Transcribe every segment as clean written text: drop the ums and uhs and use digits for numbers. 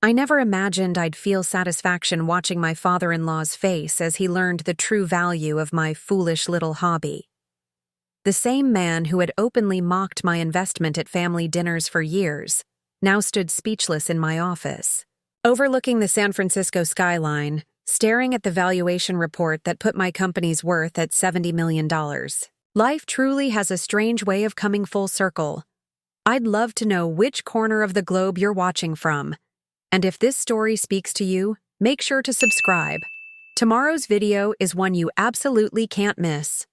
I never imagined I'd feel satisfaction watching my father-in-law's face as he learned the true value of my foolish little hobby. The same man who had openly mocked my investment at family dinners for years now stood speechless in my office, overlooking the San Francisco skyline, staring at the valuation report that put my company's worth at $70 million. Life truly has a strange way of coming full circle. I'd love to know which corner of the globe you're watching from. And if this story speaks to you, make sure to subscribe. Tomorrow's video is one you absolutely can't miss.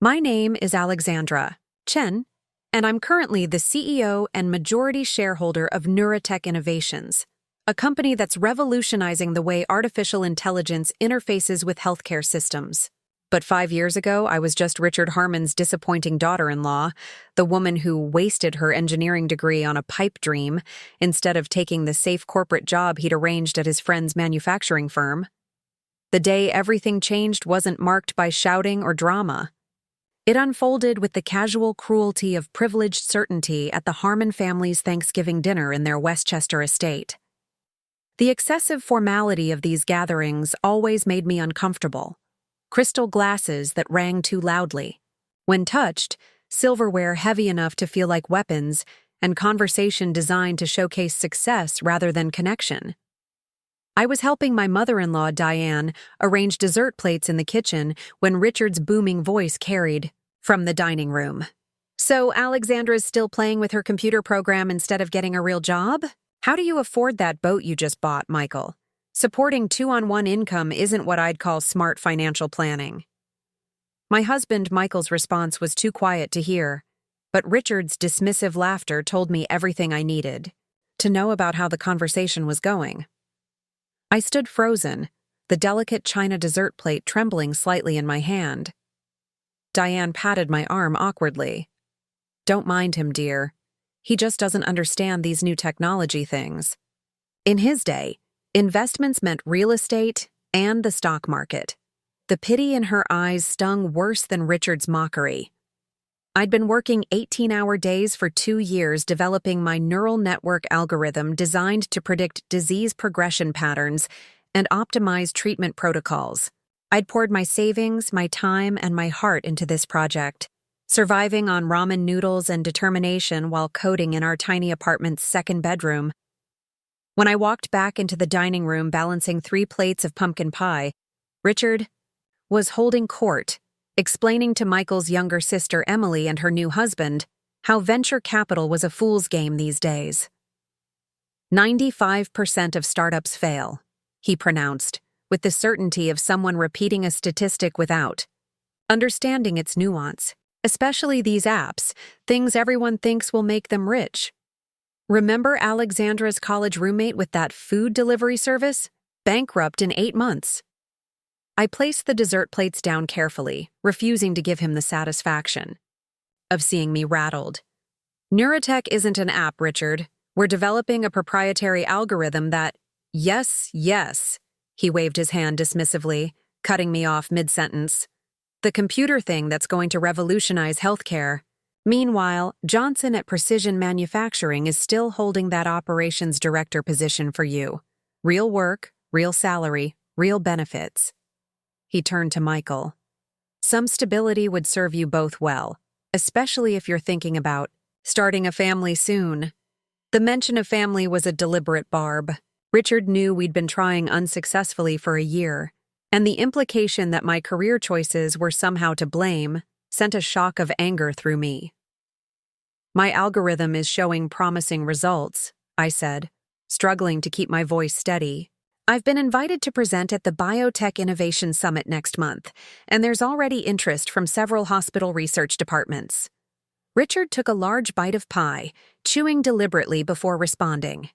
My name is Alexandra Chen, and I'm currently the CEO and majority shareholder of Neurotech Innovations, a company that's revolutionizing the way artificial intelligence interfaces with healthcare systems. But 5 years ago, I was just Richard Harmon's disappointing daughter-in-law, the woman who wasted her engineering degree on a pipe dream instead of taking the safe corporate job he'd arranged at his friend's manufacturing firm. The day everything changed wasn't marked by shouting or drama. It unfolded with the casual cruelty of privileged certainty at the Harmon family's Thanksgiving dinner in their Westchester estate. The excessive formality of these gatherings always made me uncomfortable. Crystal glasses that rang too loudly. When touched, silverware heavy enough to feel like weapons, and conversation designed to showcase success rather than connection. I was helping my mother-in-law, Diane, arrange dessert plates in the kitchen when Richard's booming voice carried from the dining room. "So Alexandra's still playing with her computer program instead of getting a real job? How do you afford that boat you just bought, Michael? Supporting two-on-one income isn't what I'd call smart financial planning." My husband Michael's response was too quiet to hear, but Richard's dismissive laughter told me everything I needed to know about how the conversation was going. I stood frozen, the delicate china dessert plate trembling slightly in my hand. Diane patted my arm awkwardly. "Don't mind him, dear. He just doesn't understand these new technology things. In his day, investments meant real estate and the stock market." The pity in her eyes stung worse than Richard's mockery. I'd been working 18-hour days for 2 years developing my neural network algorithm designed to predict disease progression patterns and optimize treatment protocols. I'd poured my savings, my time, and my heart into this project, surviving on ramen noodles and determination while coding in our tiny apartment's second bedroom. When I walked back into the dining room balancing 3 plates of pumpkin pie, Richard was holding court, explaining to Michael's younger sister Emily and her new husband how venture capital was a fool's game these days. 95% of startups fail, he pronounced, with the certainty of someone repeating a statistic without understanding its nuance, especially these apps, things everyone thinks will make them rich. Remember Alexandra's college roommate with that food delivery service? Bankrupt in 8 months. I placed the dessert plates down carefully, refusing to give him the satisfaction of seeing me rattled. "Neurotech isn't an app, Richard. We're developing a proprietary algorithm that—" Yes, he waved his hand dismissively, cutting me off mid-sentence. "The computer thing that's going to revolutionize healthcare. Meanwhile, Johnson at Precision Manufacturing is still holding that operations director position for you. Real work, real salary, real benefits." He turned to Michael. "Some stability would serve you both well, especially if you're thinking about starting a family soon." The mention of family was a deliberate barb. Richard knew we'd been trying unsuccessfully for a year, and the implication that my career choices were somehow to blame sent a shock of anger through me. "My algorithm is showing promising results," I said, struggling to keep my voice steady. "I've been invited to present at the Biotech Innovation Summit next month, and there's already interest from several hospital research departments." Richard took a large bite of pie, chewing deliberately before responding.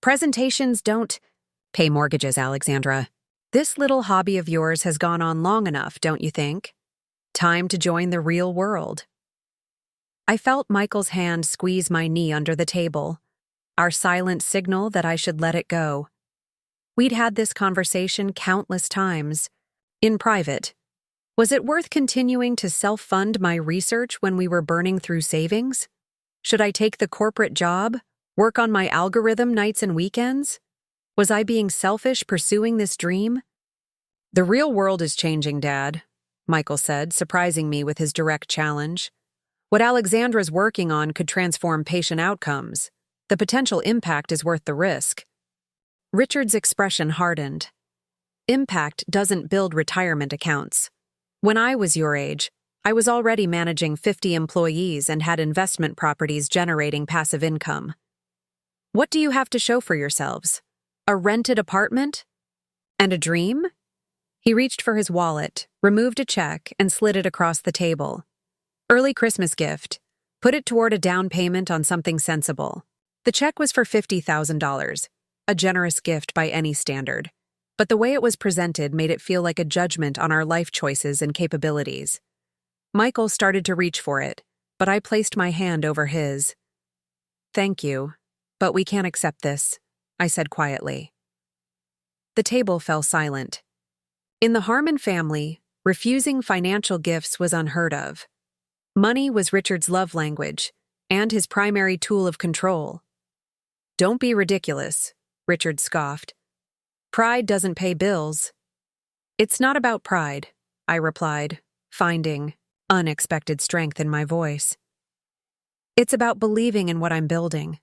"Presentations don't pay mortgages, Alexandra. This little hobby of yours has gone on long enough, don't you think? Time to join the real world." I felt Michael's hand squeeze my knee under the table, our silent signal that I should let it go. We'd had this conversation countless times, in private. Was it worth continuing to self-fund my research when we were burning through savings? Should I take the corporate job, Work on my algorithm nights and weekends? Was I being selfish pursuing this dream? The real world is changing, Dad, Michael said, surprising me with his direct challenge. What Alexandra's working on could transform patient outcomes. The potential impact is worth the risk. Richard's expression hardened. Impact doesn't build retirement accounts. When I was your age, I was already managing 50 employees and had investment properties generating passive income. What do you have to show for yourselves? A rented apartment? And a dream? He reached for his wallet, removed a check, and slid it across the table. Early Christmas gift. Put it toward a down payment on something sensible. The check was for $50,000, a generous gift by any standard. But the way it was presented made it feel like a judgment on our life choices and capabilities. Michael started to reach for it, but I placed my hand over his. Thank you, but we can't accept this, I said quietly. The table fell silent. In the Harmon family, refusing financial gifts was unheard of. Money was Richard's love language, and his primary tool of control. Don't be ridiculous, Richard scoffed. Pride doesn't pay bills. It's not about pride, I replied, finding unexpected strength in my voice. It's about believing in what I'm building.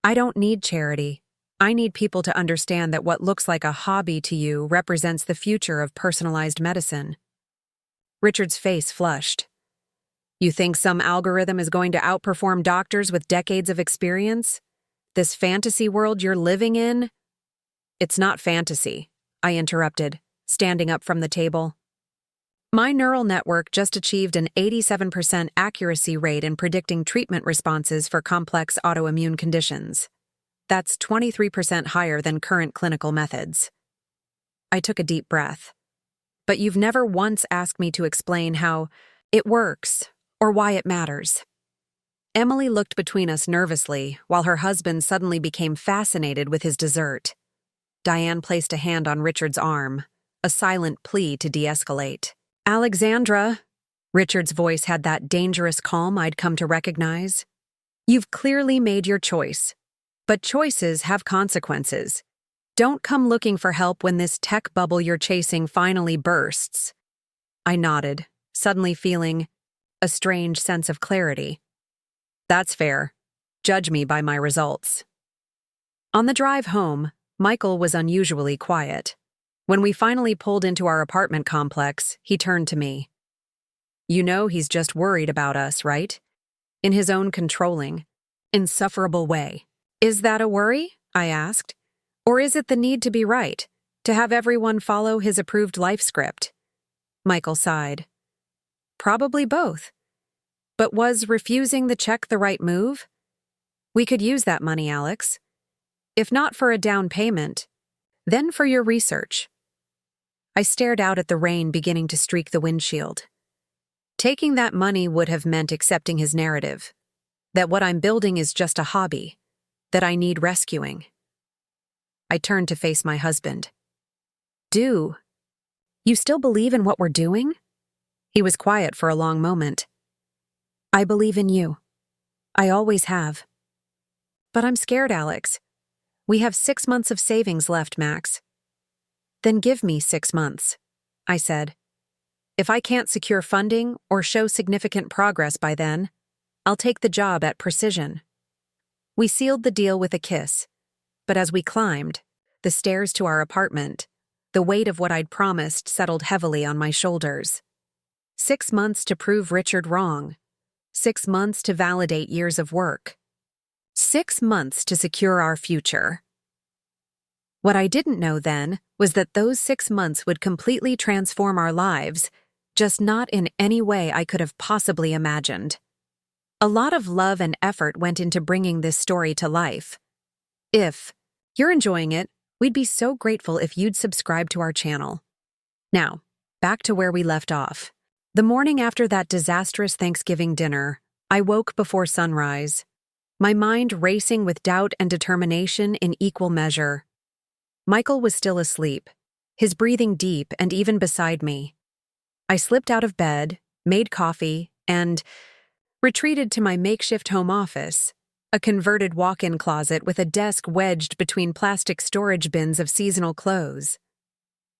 I don't need charity. I need people to understand that what looks like a hobby to you represents the future of personalized medicine. Richard's face flushed. You think some algorithm is going to outperform doctors with decades of experience? This fantasy world you're living in? It's not fantasy, I interrupted, standing up from the table. My neural network just achieved an 87% accuracy rate in predicting treatment responses for complex autoimmune conditions. That's 23% higher than current clinical methods. I took a deep breath. But you've never once asked me to explain how it works or why it matters. Emily looked between us nervously while her husband suddenly became fascinated with his dessert. Diane placed a hand on Richard's arm, a silent plea to de-escalate. Alexandra, Richard's voice had that dangerous calm I'd come to recognize. You've clearly made your choice, but choices have consequences. Don't come looking for help when this tech bubble you're chasing finally bursts. I nodded, suddenly feeling a strange sense of clarity. That's fair. Judge me by my results. On the drive home, Michael was unusually quiet. When we finally pulled into our apartment complex, he turned to me. You know he's just worried about us, right? In his own controlling, insufferable way. Is that a worry? I asked. Or is it the need to be right, to have everyone follow his approved life script? Michael sighed. Probably both. But was refusing the check the right move? We could use that money, Alex. If not for a down payment, then for your research. I stared out at the rain beginning to streak the windshield. Taking that money would have meant accepting his narrative, that what I'm building is just a hobby, that I need rescuing. I turned to face my husband. You still believe in what we're doing? He was quiet for a long moment. I believe in you. I always have. But I'm scared, Alex. We have 6 months of savings left, Max. Then give me 6 months, I said. If I can't secure funding or show significant progress by then, I'll take the job at Precision. We sealed the deal with a kiss, but as we climbed the stairs to our apartment, the weight of what I'd promised settled heavily on my shoulders. 6 months to prove Richard wrong. 6 months to validate years of work. 6 months to secure our future. What I didn't know then was that those 6 months would completely transform our lives, just not in any way I could have possibly imagined. A lot of love and effort went into bringing this story to life. If you're enjoying it, we'd be so grateful if you'd subscribe to our channel. Now, back to where we left off. The morning after that disastrous Thanksgiving dinner, I woke before sunrise, my mind racing with doubt and determination in equal measure. Michael was still asleep, his breathing deep and even beside me. I slipped out of bed, made coffee, and retreated to my makeshift home office, a converted walk-in closet with a desk wedged between plastic storage bins of seasonal clothes.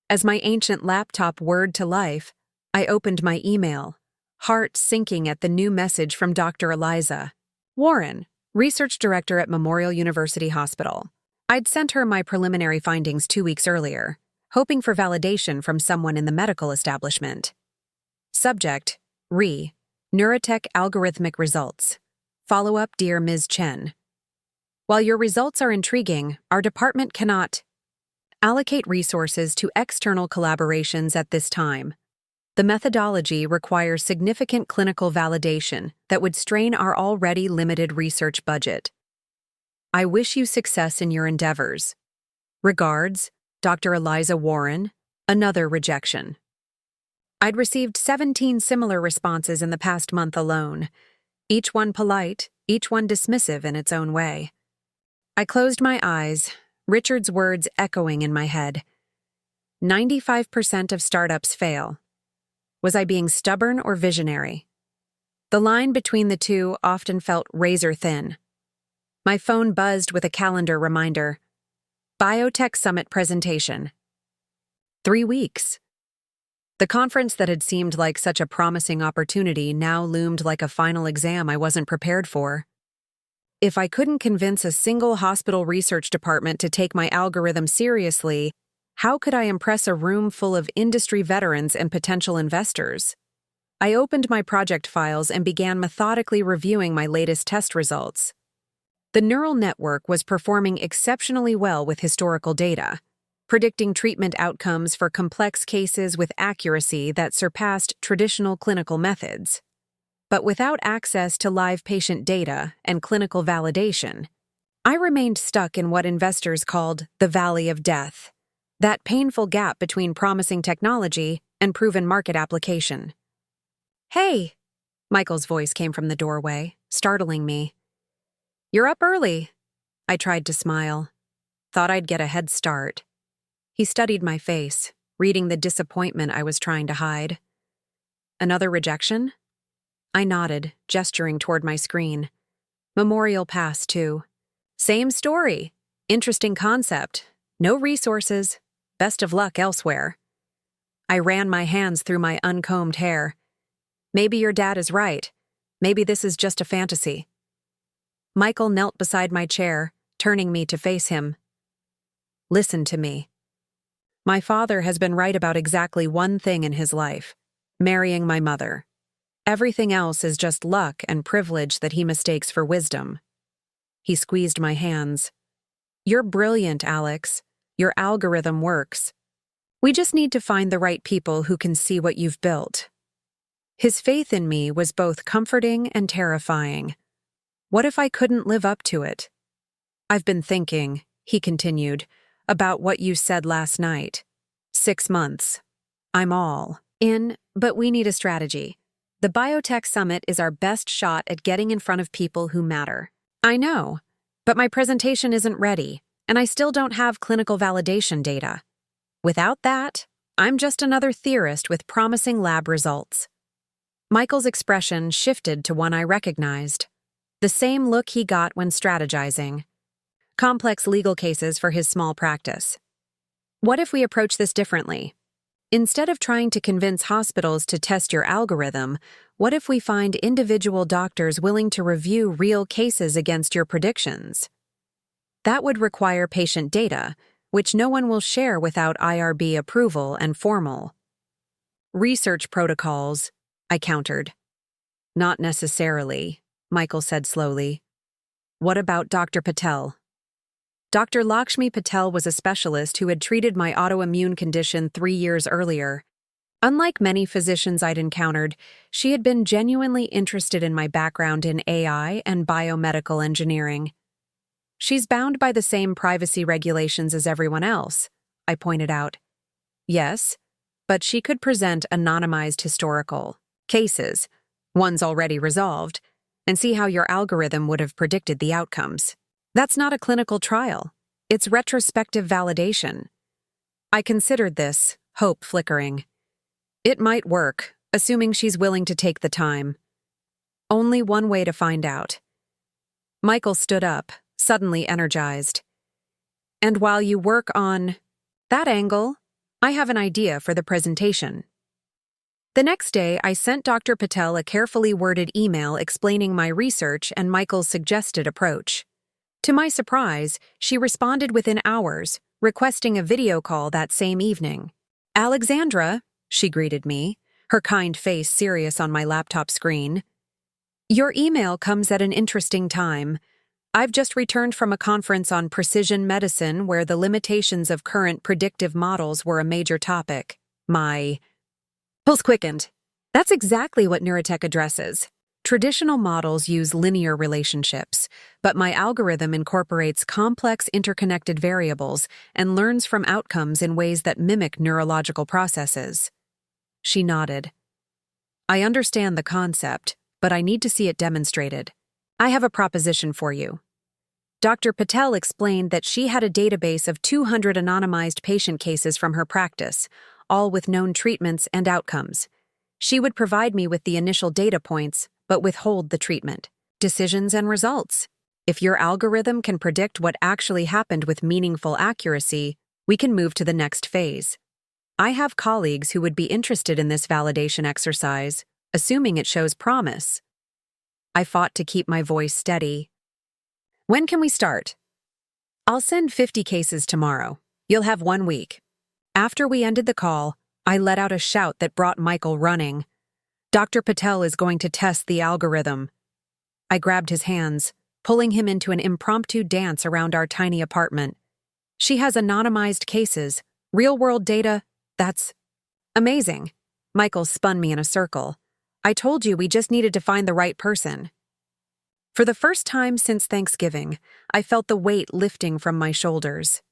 As my ancient laptop whirred to life, I opened my email, heart sinking at the new message from Dr. Eliza Warren, research director at Memorial University Hospital. I'd sent her my preliminary findings 2 weeks earlier, hoping for validation from someone in the medical establishment. Subject: Neurotech algorithmic results. Follow-up, dear Ms. Chen. While your results are intriguing, our department cannot allocate resources to external collaborations at this time. The methodology requires significant clinical validation that would strain our already limited research budget. I wish you success in your endeavors. Regards, Dr. Eliza Warren. Another rejection. I'd received 17 similar responses in the past month alone, each one polite, each one dismissive in its own way. I closed my eyes, Richard's words echoing in my head. 95% of startups fail. Was I being stubborn or visionary? The line between the two often felt razor thin. My phone buzzed with a calendar reminder. Biotech Summit presentation. 3 weeks. The conference that had seemed like such a promising opportunity now loomed like a final exam I wasn't prepared for. If I couldn't convince a single hospital research department to take my algorithm seriously, how could I impress a room full of industry veterans and potential investors? I opened my project files and began methodically reviewing my latest test results. The neural network was performing exceptionally well with historical data, predicting treatment outcomes for complex cases with accuracy that surpassed traditional clinical methods. But without access to live patient data and clinical validation, I remained stuck in what investors called the valley of death, that painful gap between promising technology and proven market application. "Hey!" Michael's voice came from the doorway, startling me. "You're up early." I tried to smile. Thought I'd get a head start. He studied my face, reading the disappointment I was trying to hide. "Another rejection?" I nodded, gesturing toward my screen. Memorial Pass, too. "Same story. Interesting concept. No resources. Best of luck elsewhere." I ran my hands through my uncombed hair. "Maybe your dad is right. Maybe this is just a fantasy." Michael knelt beside my chair, turning me to face him. "Listen to me. My father has been right about exactly one thing in his life: marrying my mother. Everything else is just luck and privilege that he mistakes for wisdom." He squeezed my hands. "You're brilliant, Alex. Your algorithm works. We just need to find the right people who can see what you've built." His faith in me was both comforting and terrifying. What if I couldn't live up to it? "I've been thinking," he continued, "about what you said last night. 6 months. I'm all in, but we need a strategy. The Biotech Summit is our best shot at getting in front of people who matter." "I know, but my presentation isn't ready, and I still don't have clinical validation data. Without that, I'm just another theorist with promising lab results." Michael's expression shifted to one I recognized. The same look he got when strategizing. Complex legal cases for his small practice. "What if we approach this differently? Instead of trying to convince hospitals to test your algorithm, what if we find individual doctors willing to review real cases against your predictions? That would require patient data, which no one will share without IRB approval and formal research protocols," I countered. "Not necessarily," Michael said slowly. "What about Dr. Patel?" Dr. Lakshmi Patel was a specialist who had treated my autoimmune condition 3 years earlier. Unlike many physicians I'd encountered, she had been genuinely interested in my background in AI and biomedical engineering. "She's bound by the same privacy regulations as everyone else," I pointed out. "Yes, but she could present anonymized historical cases, ones already resolved, and see how your algorithm would have predicted the outcomes. That's not a clinical trial. It's retrospective validation." I considered this, hope flickering. It might work, assuming she's willing to take the time. Only one way to find out. Michael stood up, suddenly energized. And while you work on that angle, I have an idea for the presentation. The next day, I sent Dr. Patel a carefully worded email explaining my research and Michael's suggested approach. To my surprise, she responded within hours, requesting a video call that same evening. "Alexandra," she greeted me, her kind face serious on my laptop screen. "Your email comes at an interesting time. I've just returned from a conference on precision medicine where the limitations of current predictive models were a major topic. My pulse quickened. That's exactly what Neurotech addresses. Traditional models use linear relationships, but my algorithm incorporates complex interconnected variables and learns from outcomes in ways that mimic neurological processes." She nodded. "I understand the concept, but I need to see it demonstrated. I have a proposition for you." Dr. Patel explained that she had a database of 200 anonymized patient cases from her practice, all with known treatments and outcomes. She would provide me with the initial data points, but withhold the treatment, decisions, and results. If your algorithm can predict what actually happened with meaningful accuracy, we can move to the next phase. I have colleagues who would be interested in this validation exercise, assuming it shows promise. I fought to keep my voice steady. "When can we start?" "I'll send 50 cases tomorrow. You'll have 1 week." After we ended the call, I let out a shout that brought Michael running. "Dr. Patel is going to test the algorithm." I grabbed his hands, pulling him into an impromptu dance around our tiny apartment. "She has anonymized cases, real-world data. That's amazing." Michael spun me in a circle. "I told you we just needed to find the right person." For the first time since Thanksgiving, I felt the weight lifting from my shoulders.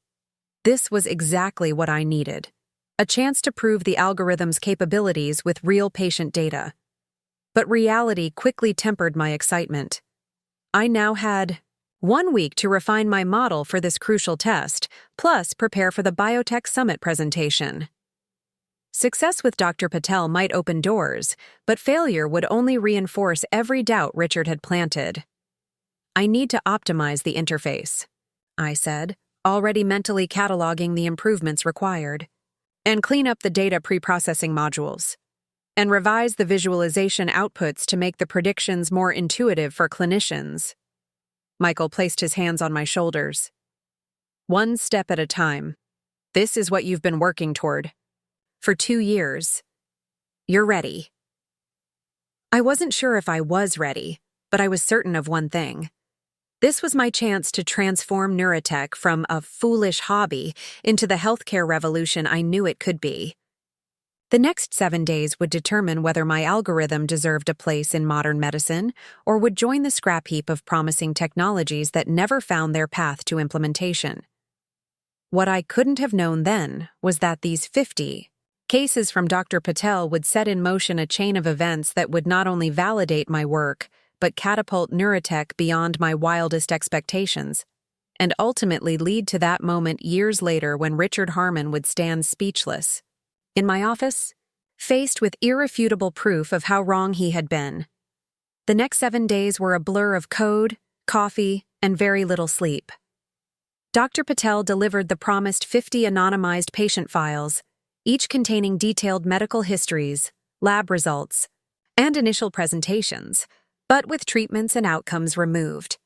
This was exactly what I needed. A chance to prove the algorithm's capabilities with real patient data. But reality quickly tempered my excitement. I now had 1 week to refine my model for this crucial test, plus prepare for the Biotech Summit presentation. Success with Dr. Patel might open doors, but failure would only reinforce every doubt Richard had planted. "I need to optimize the interface," I said, already mentally cataloging the improvements required, "and clean up the data pre-processing modules, and revise the visualization outputs to make the predictions more intuitive for clinicians." Michael placed his hands on my shoulders. "One step at a time. This is what you've been working toward. For 2 years. You're ready." I wasn't sure if I was ready, but I was certain of one thing. This was my chance to transform Neurotech from a foolish hobby into the healthcare revolution I knew it could be. The next 7 days would determine whether my algorithm deserved a place in modern medicine or would join the scrap heap of promising technologies that never found their path to implementation. What I couldn't have known then was that these 50 cases from Dr. Patel would set in motion a chain of events that would not only validate my work, but catapult Neurotech beyond my wildest expectations, and ultimately lead to that moment years later when Richard Harmon would stand speechless in my office, faced with irrefutable proof of how wrong he had been. The next 7 days were a blur of code, coffee, and very little sleep. Dr. Patel delivered the promised 50 anonymized patient files, each containing detailed medical histories, lab results, and initial presentations, but with treatments and outcomes removed.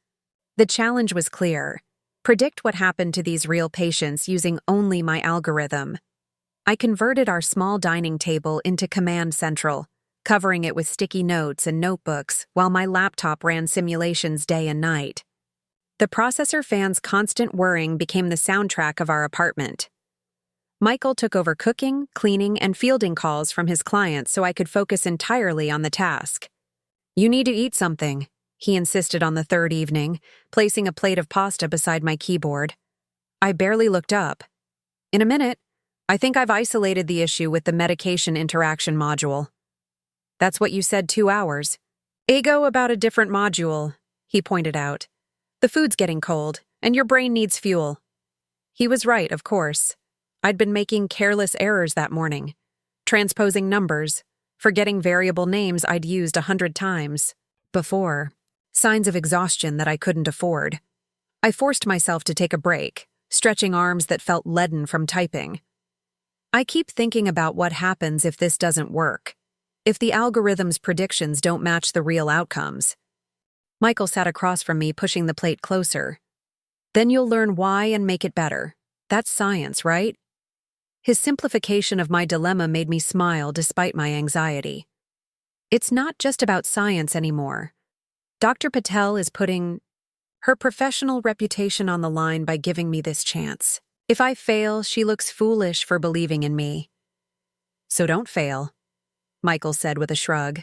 The challenge was clear: predict what happened to these real patients using only my algorithm. I converted our small dining table into Command Central, covering it with sticky notes and notebooks while my laptop ran simulations day and night. The processor fan's constant whirring became the soundtrack of our apartment. Michael took over cooking, cleaning, and fielding calls from his clients so I could focus entirely on the task. "You need to eat something," he insisted on the 3rd evening, placing a plate of pasta beside my keyboard. I barely looked up. "In a minute. I think I've isolated the issue with the medication interaction module." "That's what you said 2 hours. Ego about a different module," he pointed out. "The food's getting cold, and your brain needs fuel." He was right, of course. I'd been making careless errors that morning, transposing numbers, forgetting variable names I'd used 100 times before. signs of exhaustion that I couldn't afford. I forced myself to take a break, stretching arms that felt leaden from typing. I keep thinking about what happens if this doesn't work, if the algorithm's predictions don't match the real outcomes. Michael sat across from me, pushing the plate closer. Then you'll learn why and make it better. That's science, right? His simplification of my dilemma made me smile despite my anxiety. It's not just about science anymore. Dr. Patel is putting her professional reputation on the line by giving me this chance. If I fail, she looks foolish for believing in me. So don't fail, Michael said with a shrug.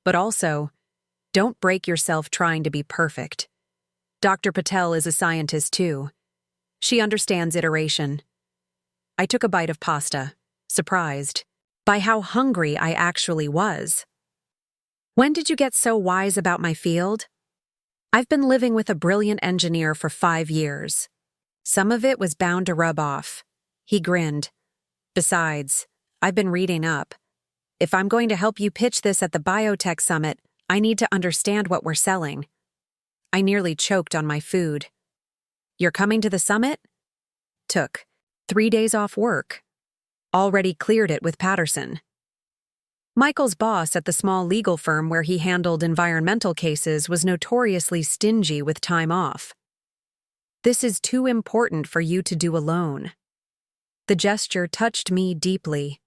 But also, don't break yourself trying to be perfect. Dr. Patel is a scientist too. She understands iteration. I took a bite of pasta, surprised by how hungry I actually was. When did you get so wise about my field? I've been living with a brilliant engineer for 5 years. Some of it was bound to rub off. He grinned. Besides, I've been reading up. If I'm going to help you pitch this at the Biotech Summit, I need to understand what we're selling. I nearly choked on my food. You're coming to the summit? Took 3 days off work. Already cleared it with Patterson. Michael's boss at the small legal firm where he handled environmental cases was notoriously stingy with time off. This is too important for you to do alone. The gesture touched me deeply.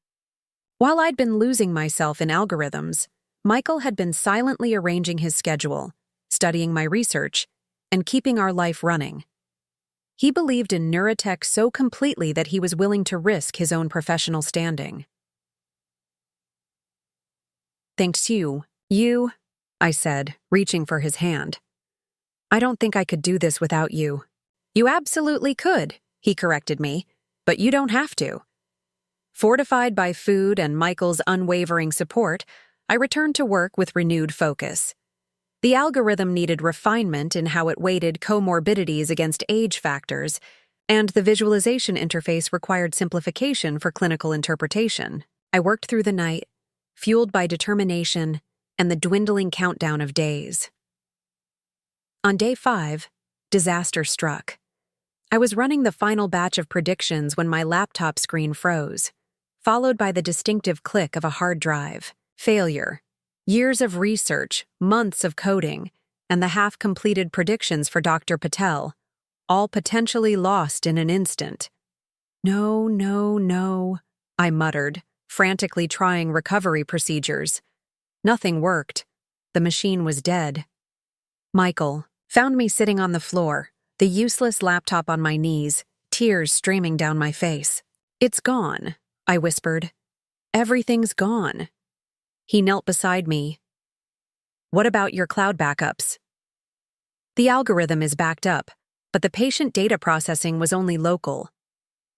While I'd been losing myself in algorithms, Michael had been silently arranging his schedule, studying my research, and keeping our life running. He believed in neurotech so completely that he was willing to risk his own professional standing. Thanks you, I said, reaching for his hand. I don't think I could do this without you. You absolutely could, he corrected me, but you don't have to. Fortified by food and Michael's unwavering support, I returned to work with renewed focus. The algorithm needed refinement in how it weighted comorbidities against age factors, and the visualization interface required simplification for clinical interpretation. I worked through the night, fueled by determination and the dwindling countdown of days. On day 5, disaster struck. I was running the final batch of predictions when my laptop screen froze, followed by the distinctive click of a hard drive. Failure. Years of research, months of coding, and the half-completed predictions for Dr. Patel, all potentially lost in an instant. No, I muttered, frantically trying recovery procedures. Nothing worked. The machine was dead. Michael found me sitting on the floor, the useless laptop on my knees, tears streaming down my face. It's gone, I whispered. Everything's gone. He knelt beside me. What about your cloud backups? The algorithm is backed up, but the patient data processing was only local.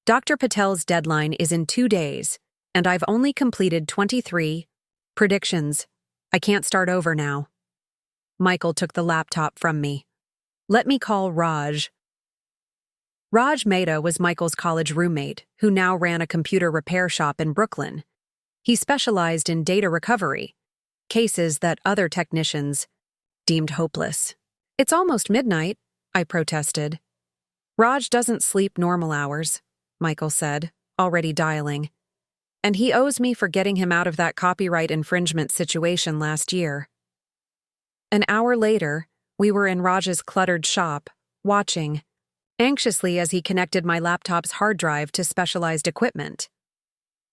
Dr. Patel's deadline is in 2 days, and I've only completed 23 predictions. I can't start over now. Michael took the laptop from me. Let me call Raj. Raj Mehta was Michael's college roommate, who now ran a computer repair shop in Brooklyn. He specialized in data recovery, cases that other technicians deemed hopeless. It's almost midnight, I protested. Raj doesn't sleep normal hours, Michael said, already dialing. And he owes me for getting him out of that copyright infringement situation last year. An hour later, we were in Raj's cluttered shop, watching, anxiously as he connected my laptop's hard drive to specialized equipment.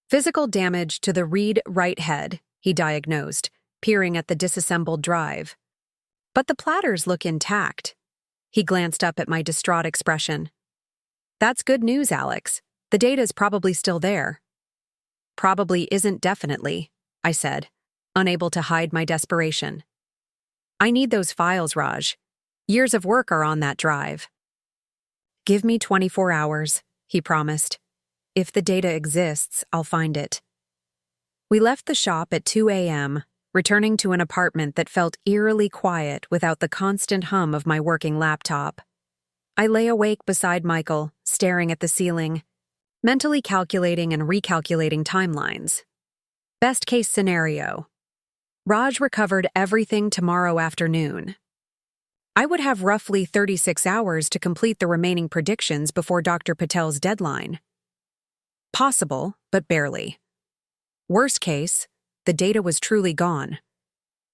Physical damage to the read right head, he diagnosed, peering at the disassembled drive. But the platters look intact. He glanced up at my distraught expression. That's good news, Alex. The data's probably still there. Probably isn't definitely, I said, unable to hide my desperation. I need those files, Raj. Years of work are on that drive. Give me 24 hours, he promised. If the data exists, I'll find it. We left the shop at 2 a.m., returning to an apartment that felt eerily quiet without the constant hum of my working laptop. I lay awake beside Michael, staring at the ceiling, mentally calculating and recalculating timelines. Best case scenario. Raj recovered everything tomorrow afternoon. I would have roughly 36 hours to complete the remaining predictions before Dr. Patel's deadline. Possible, but barely. Worst case, the data was truly gone.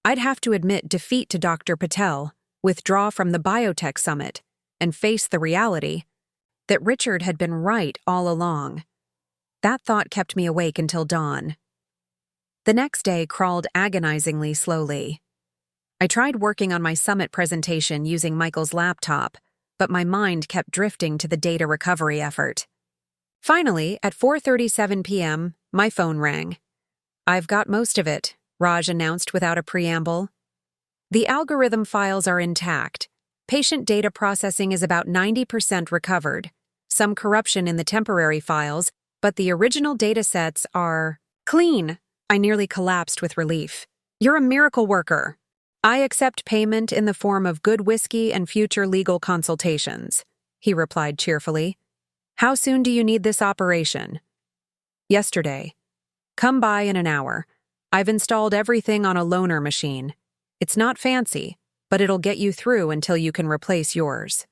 I'd have to admit defeat to Dr. Patel, withdraw from the biotech summit, and face the reality that Richard had been right all along. That thought kept me awake until dawn. The next day crawled agonizingly slowly. I tried working on my summit presentation using Michael's laptop, but my mind kept drifting to the data recovery effort. Finally, at 4:37 p.m., my phone rang. "I've got most of it," Raj announced without a preamble. "The algorithm files are intact. Patient data processing is about 90% recovered. Some corruption in the temporary files, but the original datasets are clean." I nearly collapsed with relief. "You're a miracle worker." "I accept payment in the form of good whiskey and future legal consultations," he replied cheerfully. "How soon do you need this operation?" "Yesterday. Come by in an hour. I've installed everything on a loaner machine. It's not fancy, but it'll get you through until you can replace yours."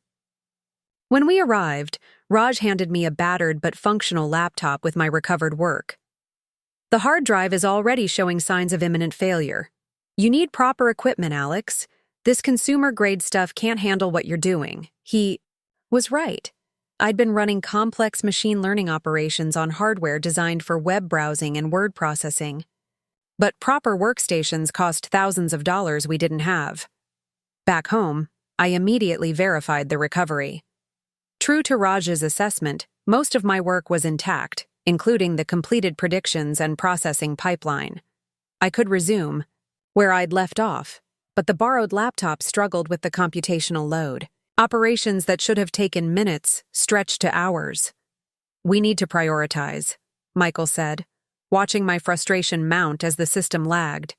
When we arrived, Raj handed me a battered but functional laptop with my recovered work. "The hard drive is already showing signs of imminent failure. You need proper equipment, Alex. This consumer-grade stuff can't handle what you're doing." He was right. I'd been running complex machine learning operations on hardware designed for web browsing and word processing. But proper workstations cost thousands of dollars we didn't have. Back home, I immediately verified the recovery. True to Raj's assessment, most of my work was intact, including the completed predictions and processing pipeline. I could resume where I'd left off, but the borrowed laptop struggled with the computational load. Operations that should have taken minutes stretched to hours. "We need to prioritize," Michael said, watching my frustration mount as the system lagged.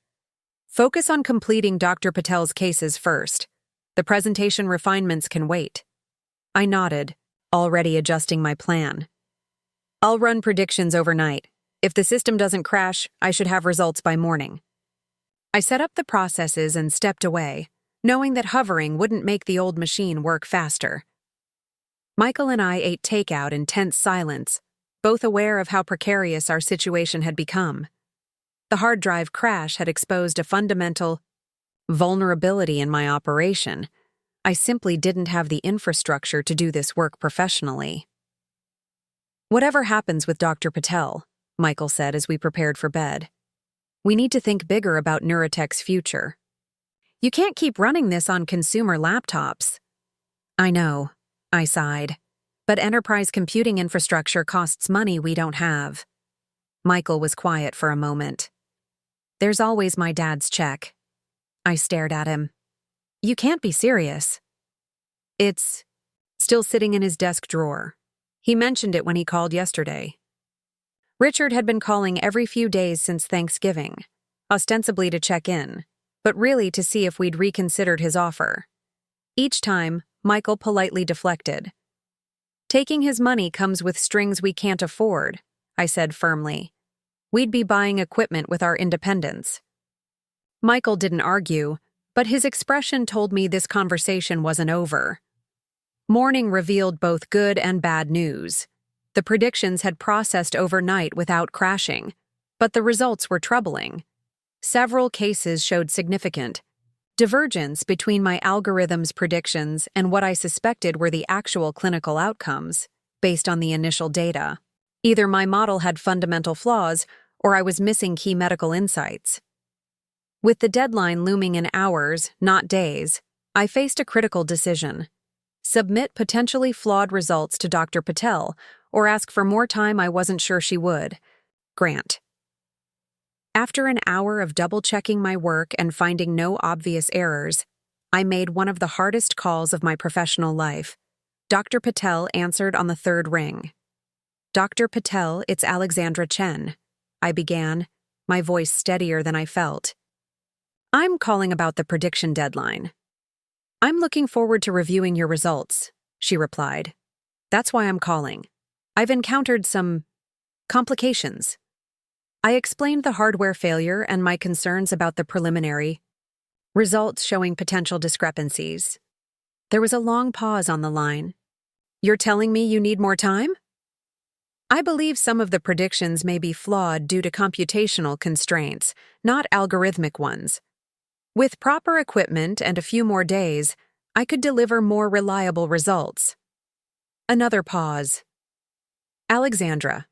"Focus on completing Dr. Patel's cases first. The presentation refinements can wait." I nodded, already adjusting my plan. "I'll run predictions overnight. If the system doesn't crash, I should have results by morning." I set up the processes and stepped away, knowing that hovering wouldn't make the old machine work faster. Michael and I ate takeout in tense silence, both aware of how precarious our situation had become. The hard drive crash had exposed a fundamental vulnerability in my operation. I simply didn't have the infrastructure to do this work professionally. "Whatever happens with Dr. Patel," Michael said as we prepared for bed, "we need to think bigger about Neurotech's future. You can't keep running this on consumer laptops." "I know," I sighed, "but enterprise computing infrastructure costs money we don't have." Michael was quiet for a moment. "There's always my dad's check." I stared at him. "You can't be serious." "It's still sitting in his desk drawer. He mentioned it when he called yesterday." Richard had been calling every few days since Thanksgiving, ostensibly to check in, but really to see if we'd reconsidered his offer. Each time, Michael politely deflected. "Taking his money comes with strings we can't afford," I said firmly. "We'd be buying equipment with our independence." Michael didn't argue, but his expression told me this conversation wasn't over. Morning revealed both good and bad news. The predictions had processed overnight without crashing, but the results were troubling. Several cases showed significant divergence between my algorithm's predictions and what I suspected were the actual clinical outcomes, based on the initial data. Either my model had fundamental flaws, or I was missing key medical insights. With the deadline looming in hours, not days, I faced a critical decision: submit potentially flawed results to Dr. Patel, or ask for more time I wasn't sure she would grant. After an hour of double-checking my work and finding no obvious errors, I made one of the hardest calls of my professional life. Dr. Patel answered on the third ring. "Dr. Patel, it's Alexandra Chen," I began, my voice steadier than I felt. "I'm calling about the prediction deadline." "I'm looking forward to reviewing your results," she replied. "That's why I'm calling. I've encountered some complications." I explained the hardware failure and my concerns about the preliminary results showing potential discrepancies. There was a long pause on the line. You're telling me you need more time? I believe some of the predictions may be flawed due to computational constraints, not algorithmic ones. With proper equipment and a few more days, I could deliver more reliable results. Another pause. Alexandra,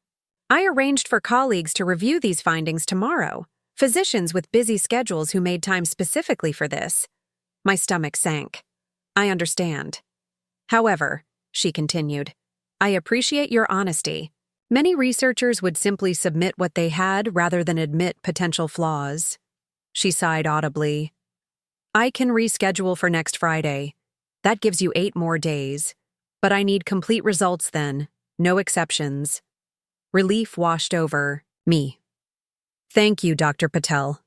I arranged for colleagues to review these findings tomorrow, physicians with busy schedules who made time specifically for this. My stomach sank. I understand. However, she continued, I appreciate your honesty. Many researchers would simply submit what they had rather than admit potential flaws. She sighed audibly. I can reschedule for next Friday. That gives you 8 more days. But I need complete results then, no exceptions. Relief washed over me. Thank you, Dr. Patel.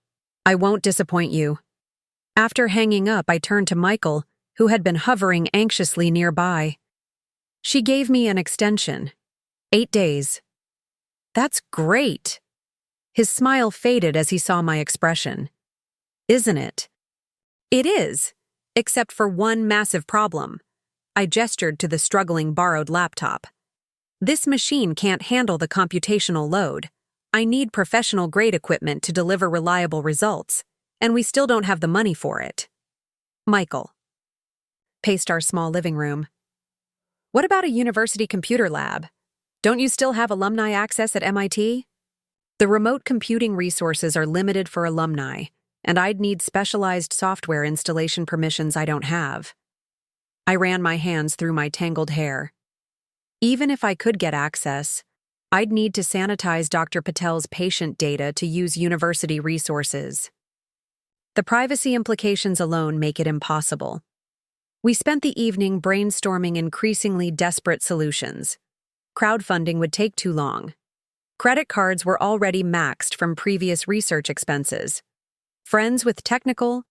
I won't disappoint you. After hanging up, I turned to Michael, who had been hovering anxiously nearby. She gave me an extension. 8 days. That's great. His smile faded as he saw my expression. Isn't it? It is, except for one massive problem. I gestured to the struggling borrowed laptop. This machine can't handle the computational load. I need professional-grade equipment to deliver reliable results, and we still don't have the money for it. Michael. Paced our small living room. What about a university computer lab? Don't you still have alumni access at MIT? The remote computing resources are limited for alumni, and I'd need specialized software installation permissions I don't have. I ran my hands through my tangled hair. Even if I could get access, I'd need to sanitize Dr. Patel's patient data to use university resources. The privacy implications alone make it impossible. We spent the evening brainstorming increasingly desperate solutions. Crowdfunding would take too long. Credit cards were already maxed from previous research expenses. Friends with technical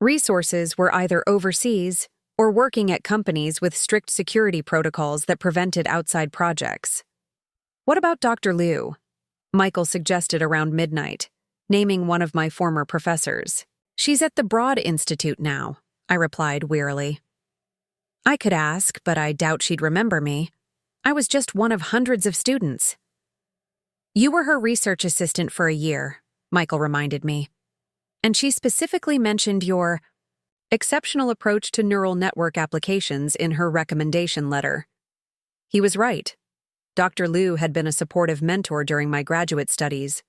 resources were either overseas or working at companies with strict security protocols that prevented outside projects. What about Dr. Liu? Michael suggested around midnight, naming one of my former professors. She's at the Broad Institute now, I replied wearily. I could ask, but I doubt she'd remember me. I was just one of hundreds of students. You were her research assistant for a year, Michael reminded me. And she specifically mentioned your exceptional approach to neural network applications in her recommendation letter. He was right. Dr. Liu had been a supportive mentor during my graduate studies.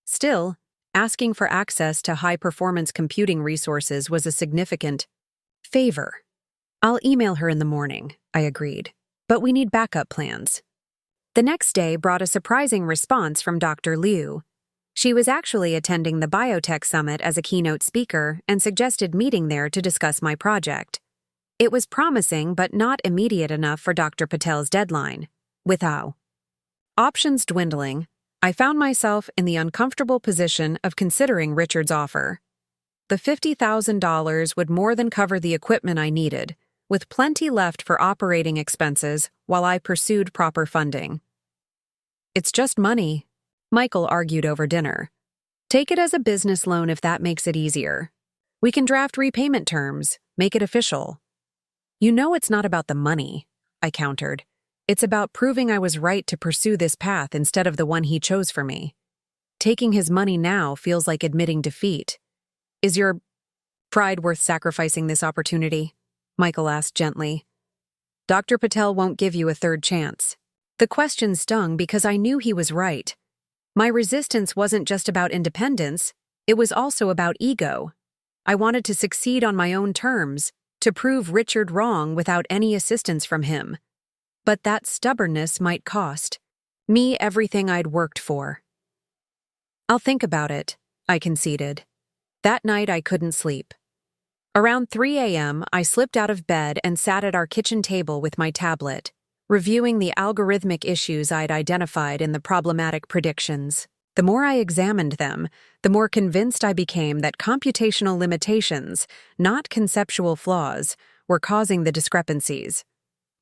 Still, asking for access to high-performance computing resources was a significant favor. I'll email her in the morning, I agreed. But we need backup plans. The next day brought a surprising response from Dr. Liu. She was actually attending the Biotech Summit as a keynote speaker and suggested meeting there to discuss my project. It was promising but not immediate enough for Dr. Patel's deadline. Without options dwindling, I found myself in the uncomfortable position of considering Richard's offer. The $50,000 would more than cover the equipment I needed, with plenty left for operating expenses while I pursued proper funding. It's just money, Michael argued over dinner. Take it as a business loan if that makes it easier. We can draft repayment terms, make it official. You know it's not about the money, I countered. It's about proving I was right to pursue this path instead of the one he chose for me. Taking his money now feels like admitting defeat. Is your pride worth sacrificing this opportunity? Michael asked gently. Dr. Patel won't give you a third chance. The question stung because I knew he was right. My resistance wasn't just about independence, it was also about ego. I wanted to succeed on my own terms, to prove Richard wrong without any assistance from him. But that stubbornness might cost me everything I'd worked for. I'll think about it, I conceded. That night I couldn't sleep. Around 3 a.m., I slipped out of bed and sat at our kitchen table with my tablet, reviewing the algorithmic issues I'd identified in the problematic predictions. The more I examined them, the more convinced I became that computational limitations, not conceptual flaws, were causing the discrepancies.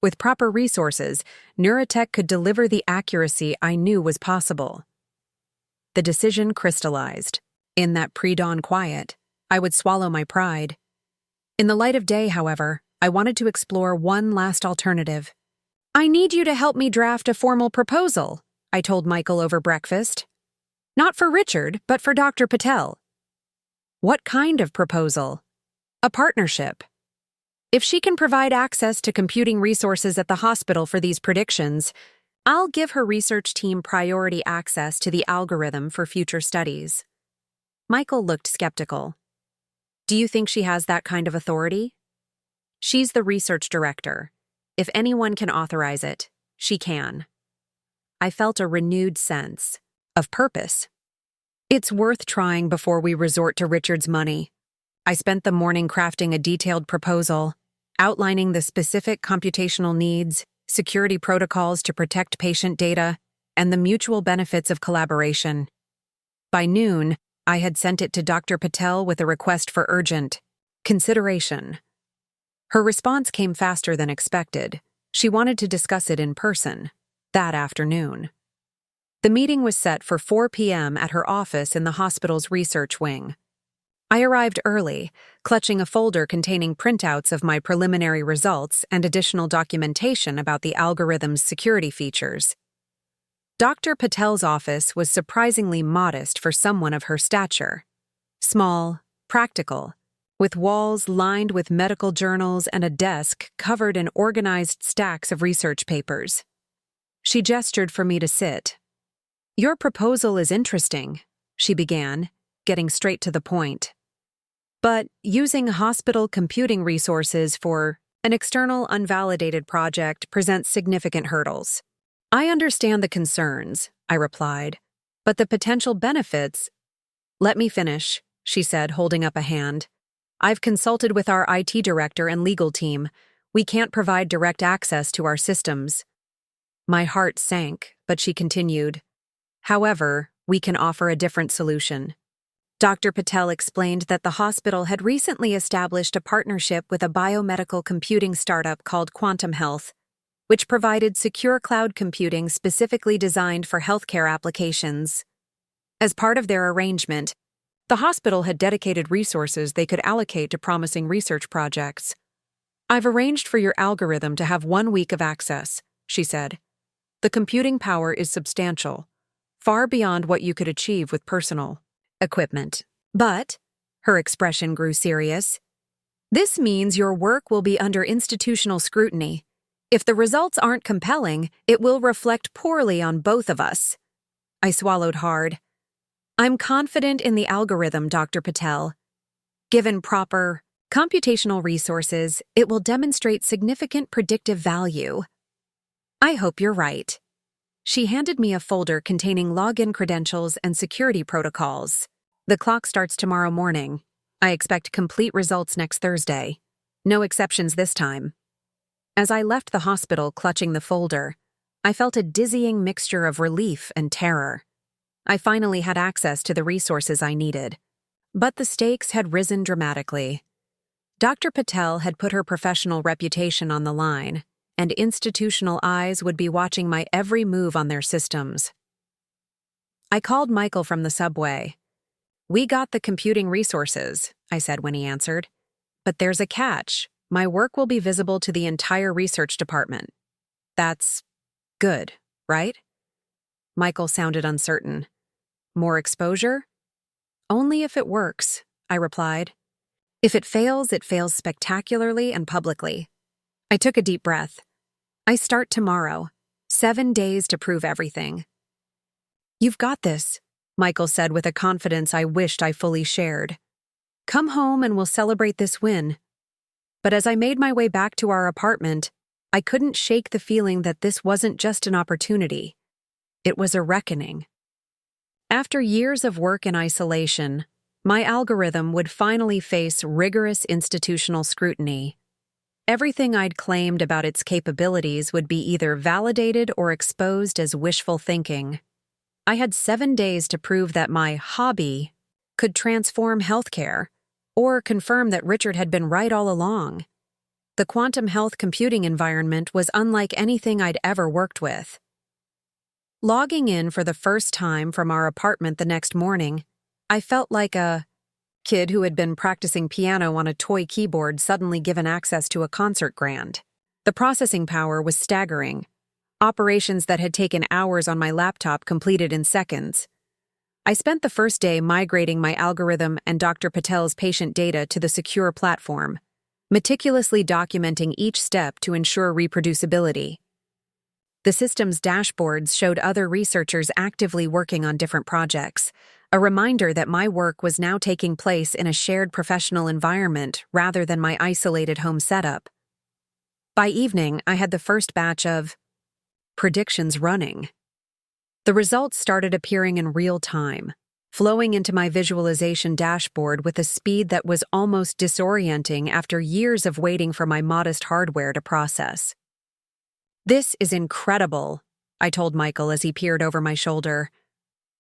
With proper resources, Neurotech could deliver the accuracy I knew was possible. The decision crystallized. In that pre-dawn quiet, I would swallow my pride. In the light of day, however, I wanted to explore one last alternative. "I need you to help me draft a formal proposal," I told Michael over breakfast. "Not for Richard, but for Dr. Patel." "What kind of proposal?" "A partnership. If she can provide access to computing resources at the hospital for these predictions, I'll give her research team priority access to the algorithm for future studies." Michael looked skeptical. "Do you think she has that kind of authority?" "She's the research director. If anyone can authorize it, she can." I felt a renewed sense of purpose. It's worth trying before we resort to Richard's money. I spent the morning crafting a detailed proposal, outlining the specific computational needs, security protocols to protect patient data, and the mutual benefits of collaboration. By noon, I had sent it to Dr. Patel with a request for urgent consideration. Her response came faster than expected. She wanted to discuss it in person that afternoon. The meeting was set for 4 p.m. at her office in the hospital's research wing. I arrived early, clutching a folder containing printouts of my preliminary results and additional documentation about the algorithm's security features. Dr. Patel's office was surprisingly modest for someone of her stature. Small, practical, with walls lined with medical journals and a desk covered in organized stacks of research papers. She gestured for me to sit. "Your proposal is interesting," she began, getting straight to the point. "But using hospital computing resources for an external unvalidated project presents significant hurdles." "I understand the concerns," I replied, "but the potential benefits—" "Let me finish," she said, holding up a hand. "I've consulted with our IT director and legal team. We can't provide direct access to our systems." My heart sank, but she continued. "However, we can offer a different solution." Dr. Patel explained that the hospital had recently established a partnership with a biomedical computing startup called Quantum Health, which provided secure cloud computing specifically designed for healthcare applications. As part of their arrangement, the hospital had dedicated resources they could allocate to promising research projects. "I've arranged for your algorithm to have 1 week of access," she said. "The computing power is substantial, far beyond what you could achieve with personal equipment. But," her expression grew serious, "this means your work will be under institutional scrutiny. If the results aren't compelling, it will reflect poorly on both of us." I swallowed hard. "I'm confident in the algorithm, Dr. Patel. Given proper computational resources, it will demonstrate significant predictive value." "I hope you're right." She handed me a folder containing login credentials and security protocols. "The clock starts tomorrow morning. I expect complete results next Thursday. No exceptions this time." As I left the hospital clutching the folder, I felt a dizzying mixture of relief and terror. I finally had access to the resources I needed. But the stakes had risen dramatically. Dr. Patel had put her professional reputation on the line, and institutional eyes would be watching my every move on their systems. I called Michael from the subway. "We got the computing resources," I said when he answered. "But there's a catch. My work will be visible to the entire research department." "That's good, right?" Michael sounded uncertain. "More exposure?" "Only if it works," I replied. "If it fails spectacularly and publicly." I took a deep breath. "I start tomorrow. 7 days to prove everything." "You've got this," Michael said with a confidence I wished I fully shared. "Come home and we'll celebrate this win." But as I made my way back to our apartment, I couldn't shake the feeling that this wasn't just an opportunity. It was a reckoning. After years of work in isolation, my algorithm would finally face rigorous institutional scrutiny. Everything I'd claimed about its capabilities would be either validated or exposed as wishful thinking. I had 7 days to prove that my hobby could transform healthcare, or confirm that Richard had been right all along. The quantum health computing environment was unlike anything I'd ever worked with. Logging in for the first time from our apartment the next morning, I felt like a Kid who had been practicing piano on a toy keyboard suddenly given access to a concert grand. The processing power was staggering. Operations that had taken hours on my laptop completed in seconds. I spent the first day migrating my algorithm and Dr. Patel's patient data to the secure platform, meticulously documenting each step to ensure reproducibility. The system's dashboards showed other researchers actively working on different projects, a reminder that my work was now taking place in a shared professional environment rather than my isolated home setup. By evening, I had the first batch of predictions running. The results started appearing in real time, flowing into my visualization dashboard with a speed that was almost disorienting after years of waiting for my modest hardware to process. "This is incredible," I told Michael as he peered over my shoulder.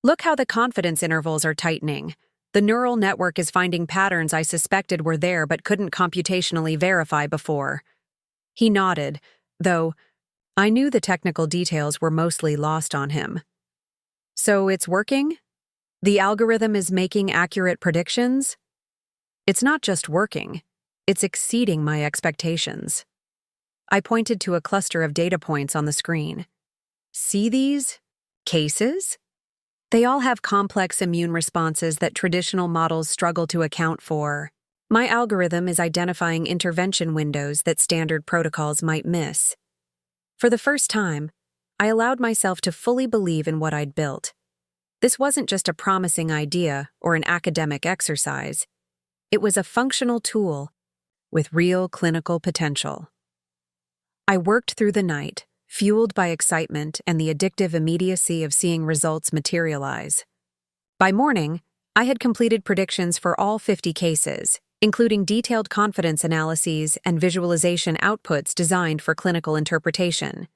"Look how the confidence intervals are tightening. The neural network is finding patterns I suspected were there but couldn't computationally verify before." He nodded, though I knew the technical details were mostly lost on him. "So it's working? The algorithm is making accurate predictions?" "It's not just working, it's exceeding my expectations." I pointed to a cluster of data points on the screen. "See these cases? They all have complex immune responses that traditional models struggle to account for. My algorithm is identifying intervention windows that standard protocols might miss." For the first time, I allowed myself to fully believe in what I'd built. This wasn't just a promising idea or an academic exercise. It was a functional tool with real clinical potential. I worked through the night, fueled by excitement and the addictive immediacy of seeing results materialize. By morning, I had completed predictions for all 50 cases, including detailed confidence analyses and visualization outputs designed for clinical interpretation.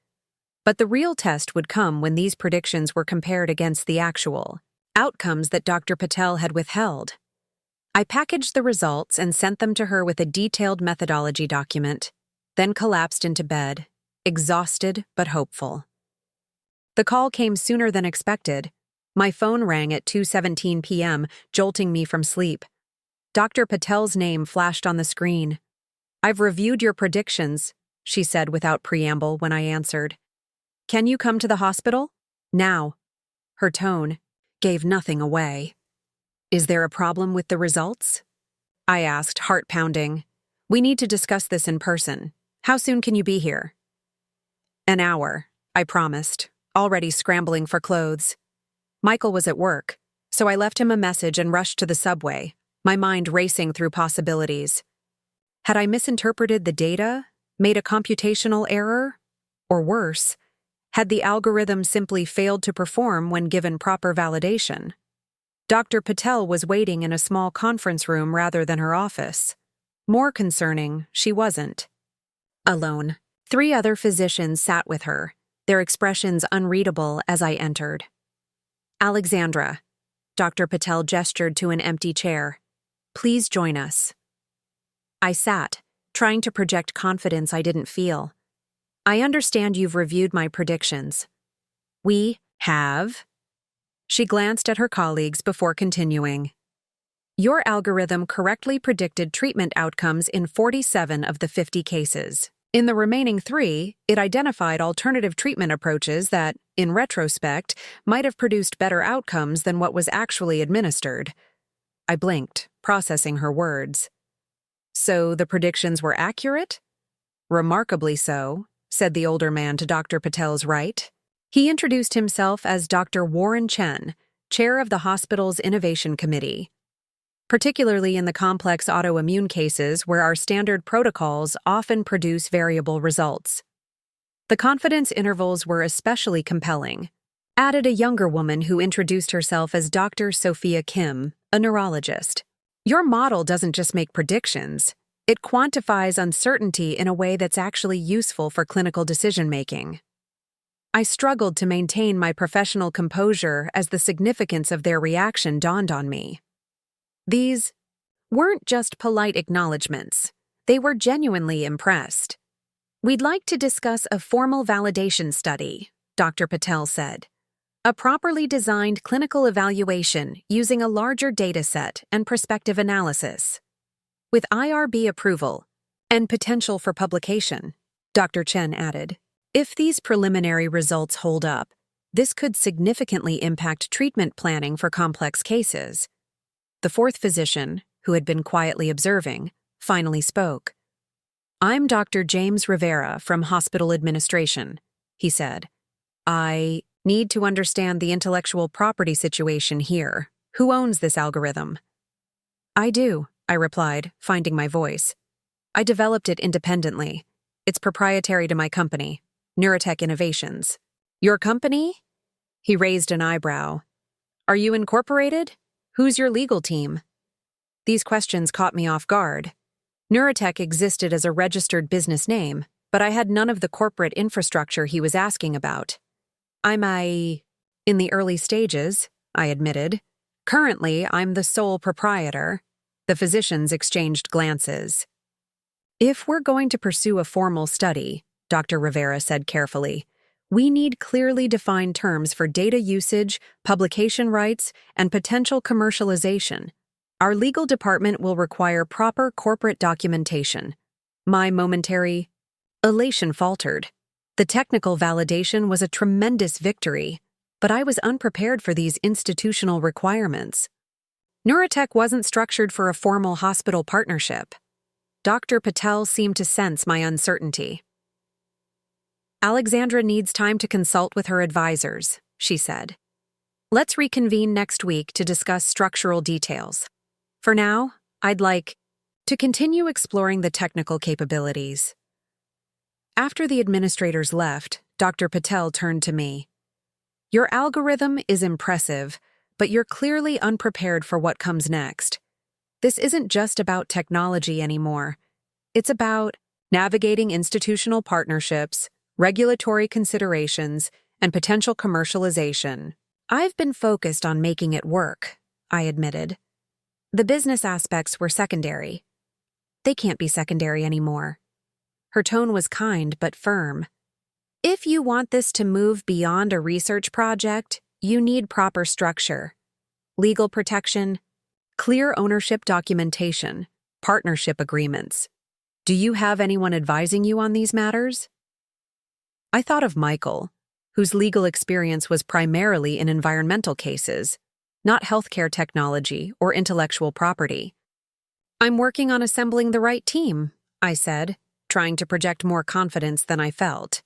But the real test would come when these predictions were compared against the actual outcomes that Dr. Patel had withheld. I packaged the results and sent them to her with a detailed methodology document, then collapsed into bed, exhausted but hopeful. The call came sooner than expected. My phone rang at 2:17 p.m., jolting me from sleep. Dr. Patel's name flashed on the screen. "I've reviewed your predictions," she said without preamble when I answered. "Can you come to the hospital? Now." Her tone gave nothing away. "Is there a problem with the results?" I asked, heart pounding. "We need to discuss this in person. How soon can you be here?" "An hour," I promised, already scrambling for clothes. Michael was at work, so I left him a message and rushed to the subway, my mind racing through possibilities. Had I misinterpreted the data, made a computational error? Or worse, had the algorithm simply failed to perform when given proper validation? Dr. Patel was waiting in a small conference room rather than her office. More concerning, she wasn't alone. 3 other physicians sat with her, their expressions unreadable as I entered. "Alexandra," Dr. Patel gestured to an empty chair. "Please join us." I sat, trying to project confidence I didn't feel. "I understand you've reviewed my predictions." "We have." She glanced at her colleagues before continuing. "Your algorithm correctly predicted treatment outcomes in 47 of the 50 cases. In the remaining 3, it identified alternative treatment approaches that, in retrospect, might have produced better outcomes than what was actually administered." I blinked, processing her words. "So the predictions were accurate?" "Remarkably so," said the older man to Dr. Patel's right. He introduced himself as Dr. Warren Chen, chair of the hospital's Innovation Committee. "Particularly in the complex autoimmune cases where our standard protocols often produce variable results." The confidence intervals were especially compelling. Added a younger woman who introduced herself as Dr. Sophia Kim, a neurologist. "Your model doesn't just make predictions, it quantifies uncertainty in a way that's actually useful for clinical decision-making." I struggled to maintain my professional composure as the significance of their reaction dawned on me. These weren't just polite acknowledgments. They were genuinely impressed. "We'd like to discuss a formal validation study," Dr. Patel said. A properly designed clinical evaluation using a larger dataset and prospective analysis. With IRB approval and potential for publication, Dr. Chen added. If these preliminary results hold up, this could significantly impact treatment planning for complex cases. The fourth physician, who had been quietly observing, finally spoke. I'm Dr. James Rivera from Hospital Administration, he said. I need to understand the intellectual property situation here. Who owns this algorithm? I do, I replied, finding my voice. I developed it independently. It's proprietary to my company, Neurotech Innovations. Your company? He raised an eyebrow. Are you incorporated? Who's your legal team? These questions caught me off guard. Neurotech existed as a registered business name, but I had none of the corporate infrastructure he was asking about. I'm in the early stages, I admitted. Currently, I'm the sole proprietor. The physicians exchanged glances. If we're going to pursue a formal study, Dr. Rivera said carefully, we need clearly defined terms for data usage, publication rights, and potential commercialization. Our legal department will require proper corporate documentation. My momentary elation faltered. The technical validation was a tremendous victory, but I was unprepared for these institutional requirements. Neurotech wasn't structured for a formal hospital partnership. Dr. Patel seemed to sense my uncertainty. Alexandra needs time to consult with her advisors, she said. Let's reconvene next week to discuss structural details. For now, I'd like to continue exploring the technical capabilities. After the administrators left, Dr. Patel turned to me. Your algorithm is impressive, but you're clearly unprepared for what comes next. This isn't just about technology anymore. It's about navigating institutional partnerships, regulatory considerations, and potential commercialization. I've been focused on making it work, I admitted. The business aspects were secondary. They can't be secondary anymore. Her tone was kind but firm. If you want this to move beyond a research project, you need proper structure, legal protection, clear ownership documentation, partnership agreements. Do you have anyone advising you on these matters? I thought of Michael, whose legal experience was primarily in environmental cases, not healthcare technology or intellectual property. I'm working on assembling the right team, I said, trying to project more confidence than I felt.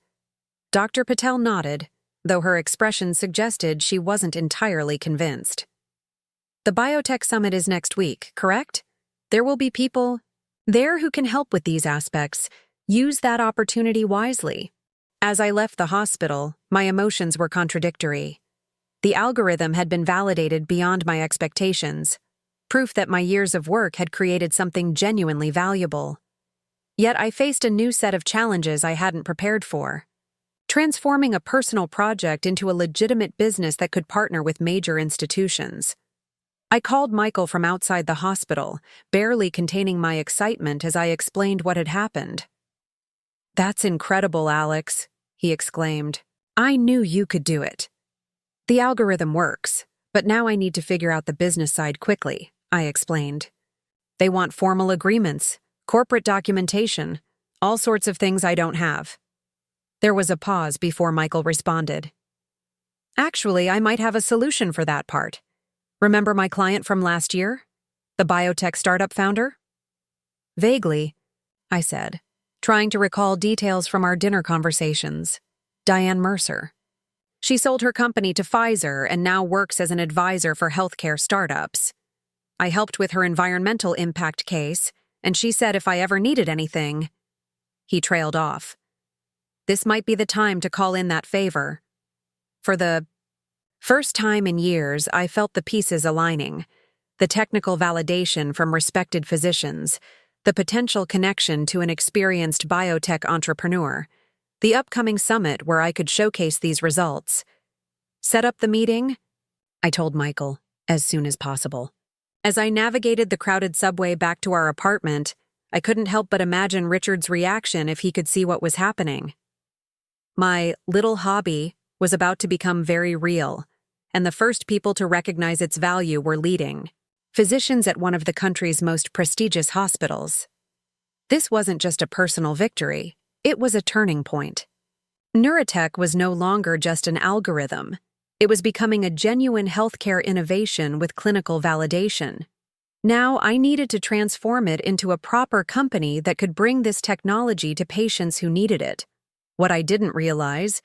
Dr. Patel nodded, though her expression suggested she wasn't entirely convinced. The Biotech Summit is next week, correct? There will be people there who can help with these aspects. Use that opportunity wisely. As I left the hospital, my emotions were contradictory. The algorithm had been validated beyond my expectations, proof that my years of work had created something genuinely valuable. Yet I faced a new set of challenges I hadn't prepared for. Transforming a personal project into a legitimate business that could partner with major institutions. I called Michael from outside the hospital, barely containing my excitement as I explained what had happened. That's incredible, Alex, he exclaimed. I knew you could do it. The algorithm works, but now I need to figure out the business side quickly, I explained. They want formal agreements, corporate documentation, all sorts of things I don't have. There was a pause before Michael responded. Actually, I might have a solution for that part. Remember my client from last year? The biotech startup founder? Vaguely, I said, trying to recall details from our dinner conversations. Diane Mercer. She sold her company to Pfizer and now works as an advisor for healthcare startups. I helped with her environmental impact case, and she said if I ever needed anything. He trailed off. This might be the time to call in that favor. For the first time in years, I felt the pieces aligning. The technical validation from respected physicians, the potential connection to an experienced biotech entrepreneur, the upcoming summit where I could showcase these results. Set up the meeting? I told Michael, as soon as possible. As I navigated the crowded subway back to our apartment, I couldn't help but imagine Richard's reaction if he could see what was happening. My little hobby was about to become very real, and the first people to recognize its value were leading physicians at one of the country's most prestigious hospitals. This wasn't just a personal victory, it was a turning point. Neurotech was no longer just an algorithm. It was becoming a genuine healthcare innovation with clinical validation. Now I needed to transform it into a proper company that could bring this technology to patients who needed it. What I didn't realize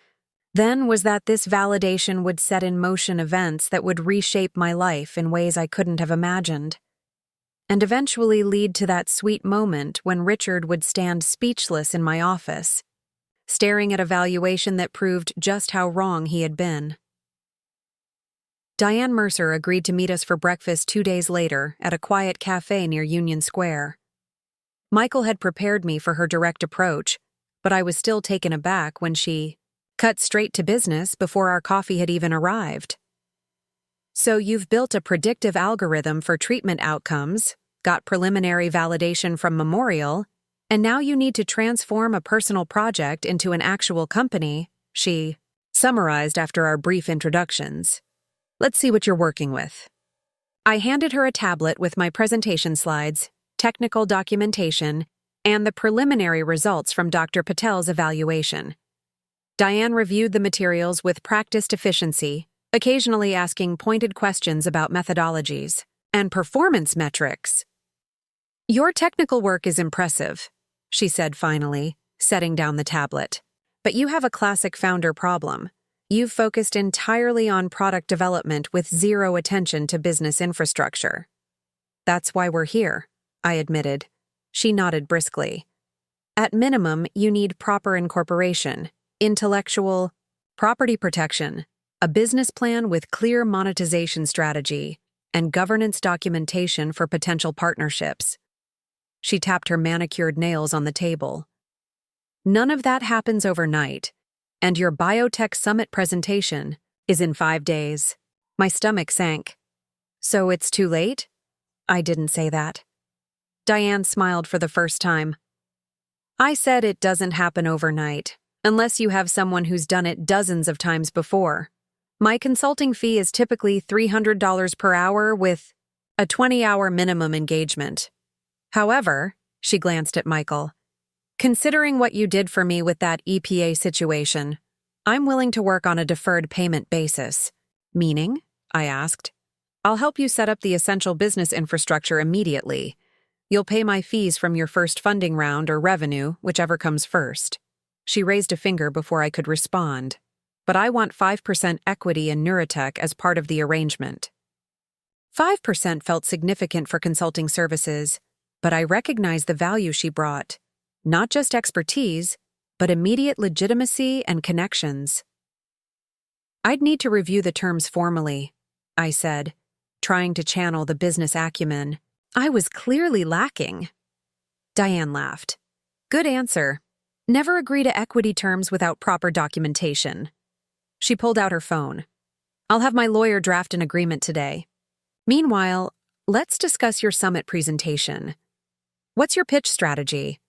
then was that this validation would set in motion events that would reshape my life in ways I couldn't have imagined, and eventually lead to that sweet moment when Richard would stand speechless in my office, staring at a valuation that proved just how wrong he had been. Diane Mercer agreed to meet us for breakfast 2 days later at a quiet cafe near Union Square. Michael had prepared me for her direct approach, but I was still taken aback when she cut straight to business before our coffee had even arrived. "So you've built a predictive algorithm for treatment outcomes, got preliminary validation from Memorial, and now you need to transform a personal project into an actual company," she summarized after our brief introductions. "Let's see what you're working with." I handed her a tablet with my presentation slides, technical documentation, and the preliminary results from Dr. Patel's evaluation. Diane reviewed the materials with practiced efficiency, occasionally asking pointed questions about methodologies and performance metrics. "Your technical work is impressive," she said finally, setting down the tablet. "But you have a classic founder problem. You've focused entirely on product development with zero attention to business infrastructure." "That's why we're here," I admitted. She nodded briskly. "At minimum, you need proper incorporation, intellectual property protection, a business plan with clear monetization strategy, and governance documentation for potential partnerships." She tapped her manicured nails on the table. "None of that happens overnight, and your biotech summit presentation is in 5 days." My stomach sank. "So it's too late?" I didn't say that. Diane smiled for the first time. "I said it doesn't happen overnight, unless you have someone who's done it dozens of times before. My consulting fee is typically $300 per hour with a 20-hour minimum engagement. However," she glanced at Michael, "considering what you did for me with that EPA situation, I'm willing to work on a deferred payment basis." "Meaning?" I asked. "I'll help you set up the essential business infrastructure immediately. You'll pay my fees from your first funding round or revenue, whichever comes first." She raised a finger before I could respond. "But I want 5% equity in Neurotech as part of the arrangement." 5% felt significant for consulting services, but I recognized the value she brought. Not just expertise, but immediate legitimacy and connections. "I'd need to review the terms formally," I said, trying to channel the business acumen I was clearly lacking. Diane laughed. "Good answer. Never agree to equity terms without proper documentation." She pulled out her phone. "I'll have my lawyer draft an agreement today. Meanwhile, let's discuss your summit presentation. What's your pitch strategy?"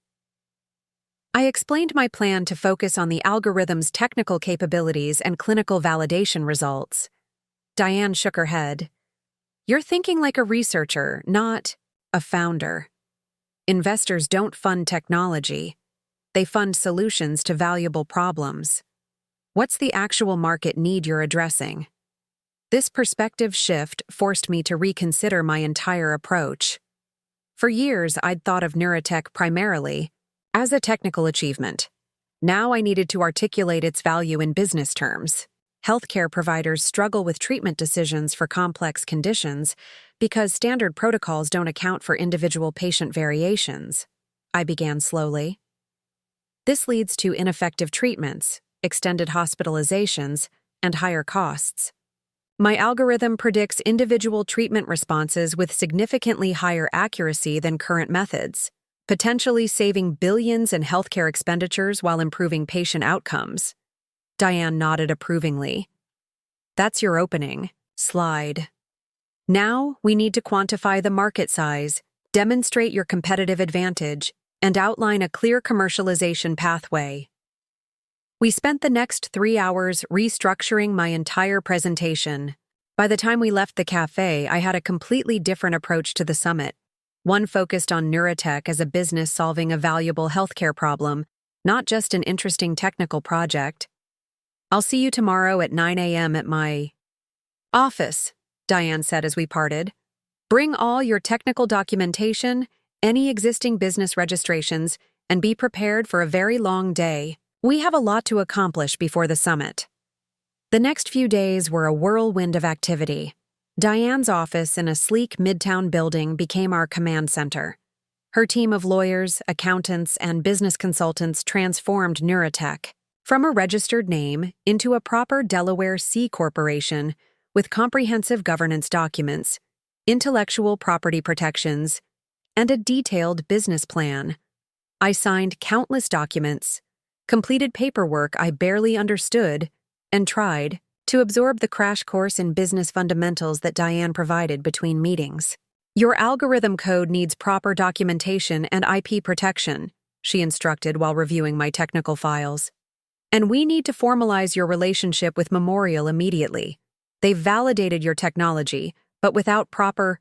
I explained my plan to focus on the algorithm's technical capabilities and clinical validation results. Diane shook her head. "You're thinking like a researcher, not a founder. Investors don't fund technology. They fund solutions to valuable problems. What's the actual market need you're addressing?" This perspective shift forced me to reconsider my entire approach. For years, I'd thought of Neurotech primarily as a technical achievement. Now I needed to articulate its value in business terms. Healthcare providers struggle with treatment decisions for complex conditions because standard protocols don't account for individual patient variations. I began slowly. This leads to ineffective treatments, extended hospitalizations, and higher costs. My algorithm predicts individual treatment responses with significantly higher accuracy than current methods, potentially saving billions in healthcare expenditures while improving patient outcomes. Diane nodded approvingly. "That's your opening slide. Now we need to quantify the market size, demonstrate your competitive advantage, and outline a clear commercialization pathway." We spent the next 3 hours restructuring my entire presentation. By the time we left the cafe, I had a completely different approach to the summit. One focused on neurotech as a business solving a valuable healthcare problem, not just an interesting technical project. "I'll see you tomorrow at 9 a.m. at my office," Diane said as we parted. "Bring all your technical documentation, any existing business registrations, and be prepared for a very long day. We have a lot to accomplish before the summit." The next few days were a whirlwind of activity. Diane's office in a sleek midtown building became our command center. Her team of lawyers, accountants, and business consultants transformed Neurotech from a registered name into a proper Delaware C corporation with comprehensive governance documents, intellectual property protections, and a detailed business plan. I signed countless documents, completed paperwork I barely understood, and tried to absorb the crash course in business fundamentals that Diane provided between meetings. "Your algorithm code needs proper documentation and IP protection," she instructed while reviewing my technical files. "And we need to formalize your relationship with Memorial immediately. They've validated your technology, but without proper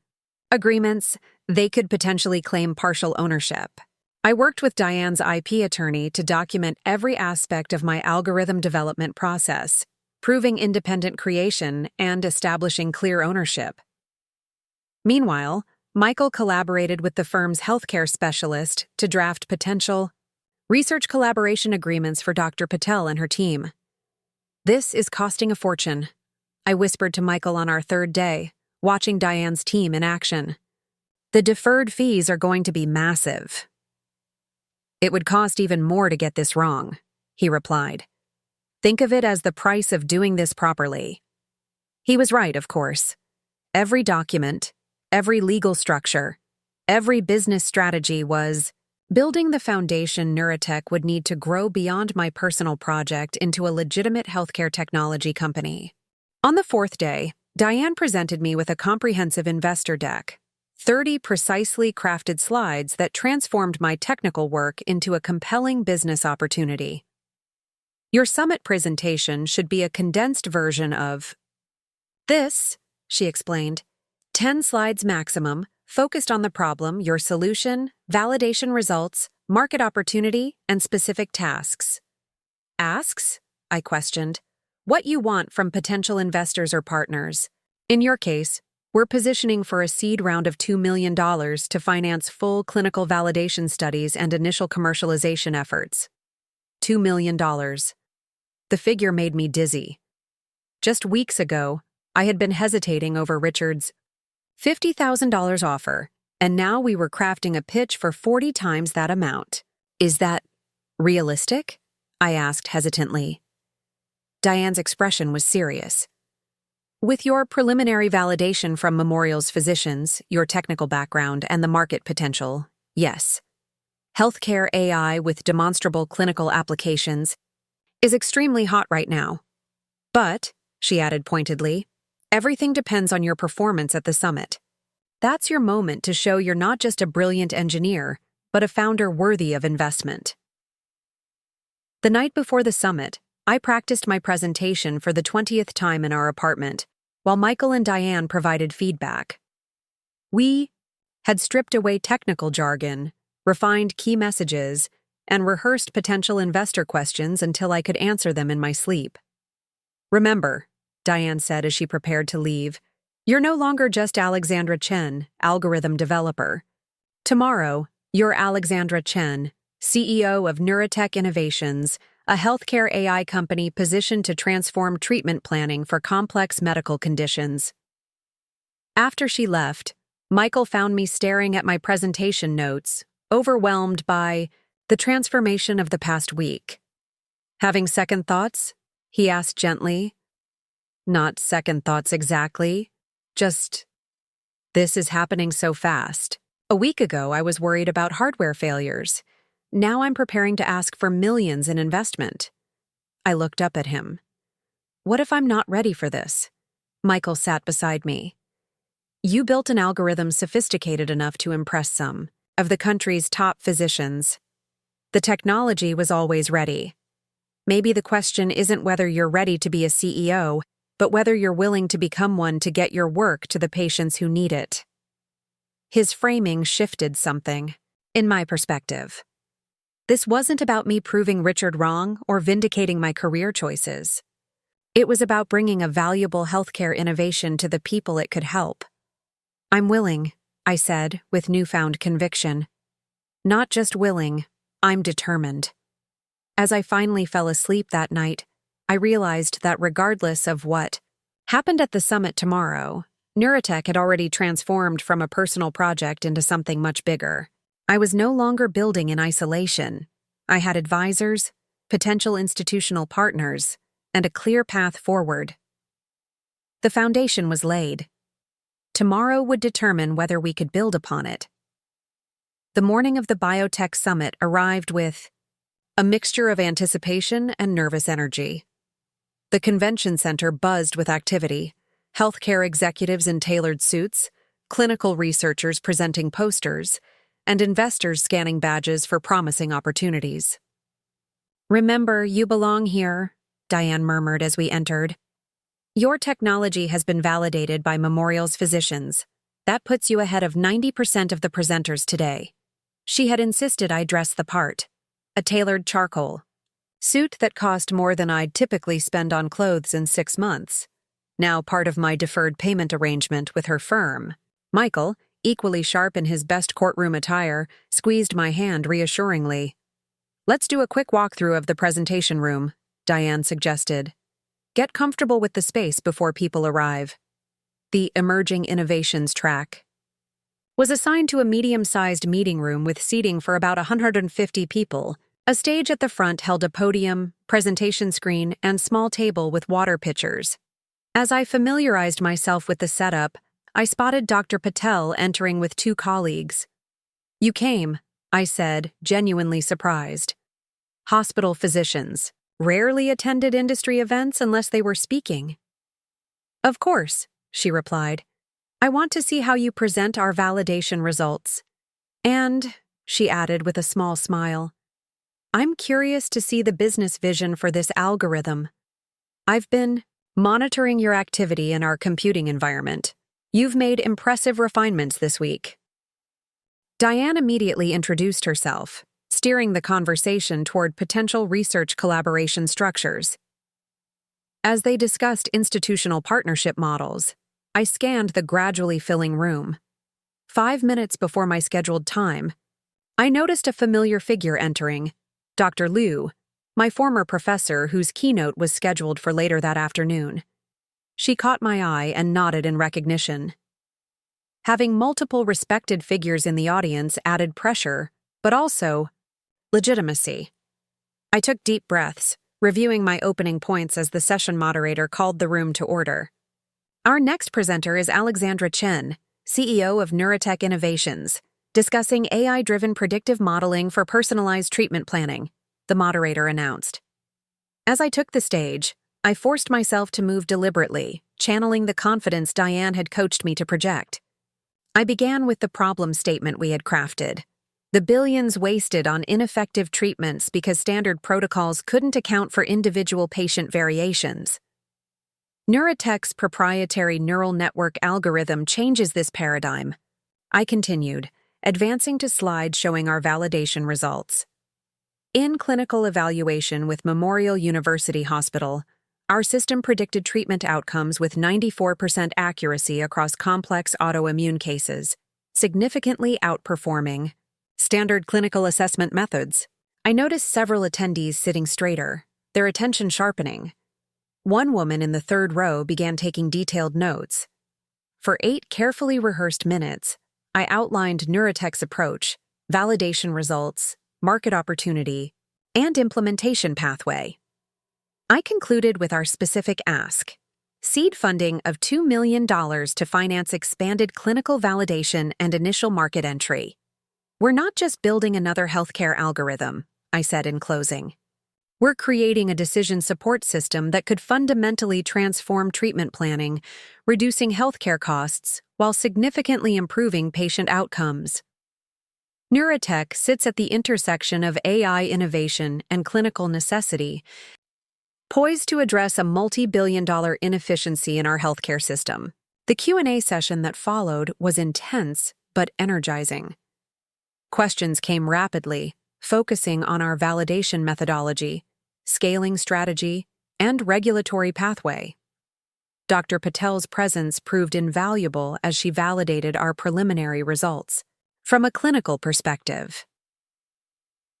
agreements, they could potentially claim partial ownership." I worked with Diane's IP attorney to document every aspect of my algorithm development process, proving independent creation and establishing clear ownership. Meanwhile, Michael collaborated with the firm's healthcare specialist to draft potential research collaboration agreements for Dr. Patel and her team. "This is costing a fortune," I whispered to Michael on our third day, watching Diane's team in action. "The deferred fees are going to be massive." "It would cost even more to get this wrong," he replied. "Think of it as the price of doing this properly." He was right, of course. Every document, every legal structure, every business strategy was building the foundation Neurotech would need to grow beyond my personal project into a legitimate healthcare technology company. On the fourth day, Diane presented me with a comprehensive investor deck, 30 precisely crafted slides that transformed my technical work into a compelling business opportunity. "Your summit presentation should be a condensed version of this," she explained. 10 slides maximum, focused on the problem, your solution, validation results, market opportunity, and specific tasks. "Asks?" I questioned. "What you want from potential investors or partners. In your case, we're positioning for a seed round of $2 million to finance full clinical validation studies and initial commercialization efforts." $2 million. The figure made me dizzy. Just weeks ago, I had been hesitating over Richard's $50,000 offer, and now we were crafting a pitch for 40 times that amount. "Is that realistic?" I asked hesitantly. Diane's expression was serious. "With your preliminary validation from Memorial's physicians, your technical background, and the market potential, yes. Healthcare AI with demonstrable clinical applications is extremely hot right now. But," she added pointedly, "everything depends on your performance at the summit. That's your moment to show you're not just a brilliant engineer, but a founder worthy of investment." The night before the summit, I practiced my presentation for the 20th time in our apartment, while Michael and Diane provided feedback. We had stripped away technical jargon, refined key messages, and rehearsed potential investor questions until I could answer them in my sleep. "Remember," Diane said as she prepared to leave, "you're no longer just Alexandra Chen, algorithm developer. Tomorrow, you're Alexandra Chen, CEO of Neurotech Innovations, a healthcare AI company positioned to transform treatment planning for complex medical conditions." After she left, Michael found me staring at my presentation notes, overwhelmed by the transformation of the past week. "Having second thoughts?" he asked gently. "Not second thoughts exactly. Just, this is happening so fast. A week ago, I was worried about hardware failures. Now I'm preparing to ask for millions in investment." I looked up at him. "What if I'm not ready for this?" Michael sat beside me. "You built an algorithm sophisticated enough to impress some of the country's top physicians. The technology was always ready. Maybe the question isn't whether you're ready to be a CEO, but whether you're willing to become one to get your work to the patients who need it. His framing shifted something, in my perspective. This wasn't about me proving Richard wrong or vindicating my career choices. It was about bringing a valuable healthcare innovation to the people it could help. I'm willing, I said, with newfound conviction. Not just willing, I'm determined. As I finally fell asleep that night, I realized that regardless of what happened at the summit tomorrow, Neurotech had already transformed from a personal project into something much bigger. I was no longer building in isolation. I had advisors, potential institutional partners, and a clear path forward. The foundation was laid. Tomorrow would determine whether we could build upon it. The morning of the biotech summit arrived with a mixture of anticipation and nervous energy. The convention center buzzed with activity, healthcare executives in tailored suits, clinical researchers presenting posters, and investors scanning badges for promising opportunities. "Remember, you belong here," Diane murmured as we entered. "Your technology has been validated by Memorial's physicians. That puts you ahead of 90% of the presenters today." She had insisted I dress the part. A tailored charcoal suit that cost more than I'd typically spend on clothes in 6 months. Now part of my deferred payment arrangement with her firm. Michael, equally sharp in his best courtroom attire, squeezed my hand reassuringly. "Let's do a quick walkthrough of the presentation room," Diane suggested. "Get comfortable with the space before people arrive." The Emerging Innovations track was assigned to a medium-sized meeting room with seating for about 150 people. A stage at the front held a podium, presentation screen, and small table with water pitchers. As I familiarized myself with the setup, I spotted Dr. Patel entering with 2 colleagues. "You came," I said, genuinely surprised. Hospital physicians rarely attended industry events unless they were speaking. "Of course," she replied. "I want to see how you present our validation results. And," she added with a small smile, "I'm curious to see the business vision for this algorithm. I've been monitoring your activity in our computing environment. You've made impressive refinements this week." Diane immediately introduced herself, steering the conversation toward potential research collaboration structures. As they discussed institutional partnership models, I scanned the gradually filling room. 5 minutes before my scheduled time, I noticed a familiar figure entering, Dr. Liu, my former professor whose keynote was scheduled for later that afternoon. She caught my eye and nodded in recognition. Having multiple respected figures in the audience added pressure, but also legitimacy. I took deep breaths, reviewing my opening points as the session moderator called the room to order. "Our next presenter is Alexandra Chen, CEO of Neurotech Innovations, discussing AI-driven predictive modeling for personalized treatment planning," the moderator announced. As I took the stage, I forced myself to move deliberately, channeling the confidence Diane had coached me to project. I began with the problem statement we had crafted. The billions wasted on ineffective treatments because standard protocols couldn't account for individual patient variations. Neurotech's proprietary neural network algorithm changes this paradigm. I continued, advancing to slides showing our validation results. In clinical evaluation with Memorial University Hospital, our system predicted treatment outcomes with 94% accuracy across complex autoimmune cases, significantly outperforming standard clinical assessment methods. I noticed several attendees sitting straighter, their attention sharpening. One woman in the 3rd row began taking detailed notes. For 8 carefully rehearsed minutes, I outlined Neurotech's approach, validation results, market opportunity, and implementation pathway. I concluded with our specific ask: seed funding of $2 million to finance expanded clinical validation and initial market entry. "We're not just building another healthcare algorithm," I said in closing. "We're creating a decision support system that could fundamentally transform treatment planning, reducing healthcare costs while significantly improving patient outcomes." Neurotech sits at the intersection of AI innovation and clinical necessity, poised to address a multi-billion-dollar inefficiency in our healthcare system. The Q&A session that followed was intense but energizing. Questions came rapidly, focusing on our validation methodology, scaling strategy, and regulatory pathway. Dr. Patel's presence proved invaluable as she validated our preliminary results from a clinical perspective.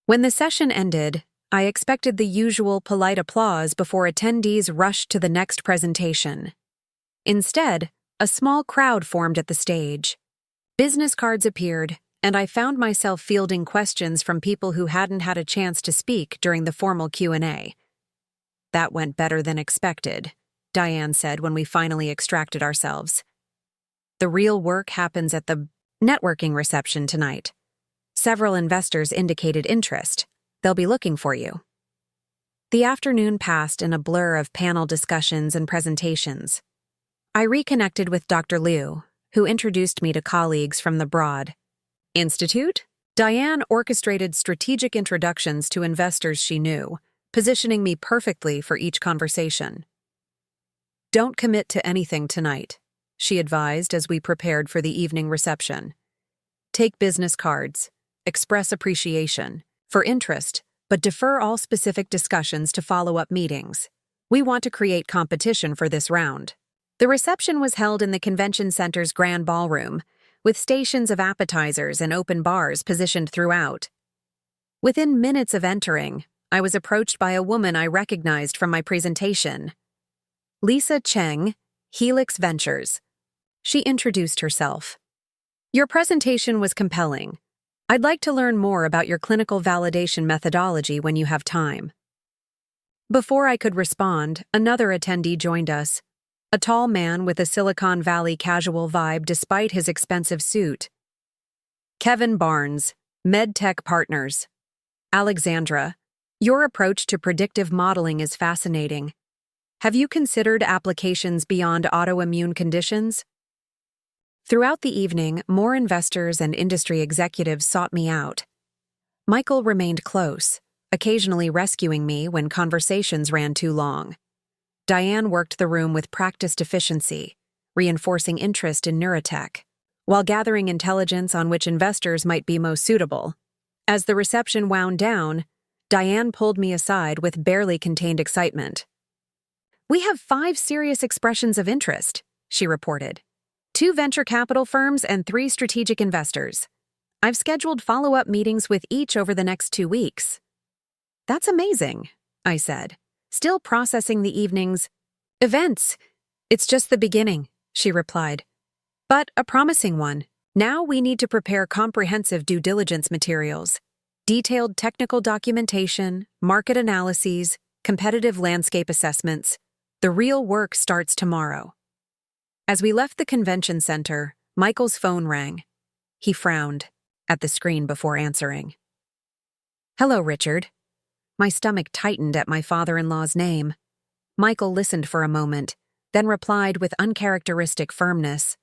When the session ended, I expected the usual polite applause before attendees rushed to the next presentation. Instead, a small crowd formed at the stage. Business cards appeared, and I found myself fielding questions from people who hadn't had a chance to speak during the formal Q&A. "That went better than expected," Diane said when we finally extracted ourselves. "The real work happens at the networking reception tonight. Several investors indicated interest. They'll be looking for you." The afternoon passed in a blur of panel discussions and presentations. I reconnected with Dr. Liu, who introduced me to colleagues from the Broad Institute. Diane orchestrated strategic introductions to investors she knew, positioning me perfectly for each conversation. "Don't commit to anything tonight," she advised as we prepared for the evening reception. "Take business cards, express appreciation for interest, but defer all specific discussions to follow-up meetings. We want to create competition for this round." The reception was held in the convention center's grand ballroom, with stations of appetizers and open bars positioned throughout. Within minutes of entering, I was approached by a woman I recognized from my presentation. Lisa Cheng, Helix Ventures. She introduced herself. "Your presentation was compelling. I'd like to learn more about your clinical validation methodology when you have time." Before I could respond, another attendee joined us. A tall man with a Silicon Valley casual vibe despite his expensive suit. "Kevin Barnes, MedTech Partners. Alexandra, your approach to predictive modeling is fascinating. Have you considered applications beyond autoimmune conditions?" Throughout the evening, more investors and industry executives sought me out. Michael remained close, occasionally rescuing me when conversations ran too long. Diane worked the room with practiced efficiency, reinforcing interest in neurotech, while gathering intelligence on which investors might be most suitable. As the reception wound down, Diane pulled me aside with barely contained excitement. "We have 5 serious expressions of interest," she reported. 2 venture capital firms and 3 strategic investors. I've scheduled follow-up meetings with each over the next 2 weeks. "That's amazing," I said, still processing the evening's events. "It's just the beginning," she replied. "But a promising one. Now we need to prepare comprehensive due diligence materials, detailed technical documentation, market analyses, competitive landscape assessments. The real work starts tomorrow." As we left the convention center, Michael's phone rang. He frowned at the screen before answering. "Hello, Richard." My stomach tightened at my father-in-law's name. Michael listened for a moment, then replied with uncharacteristic firmness.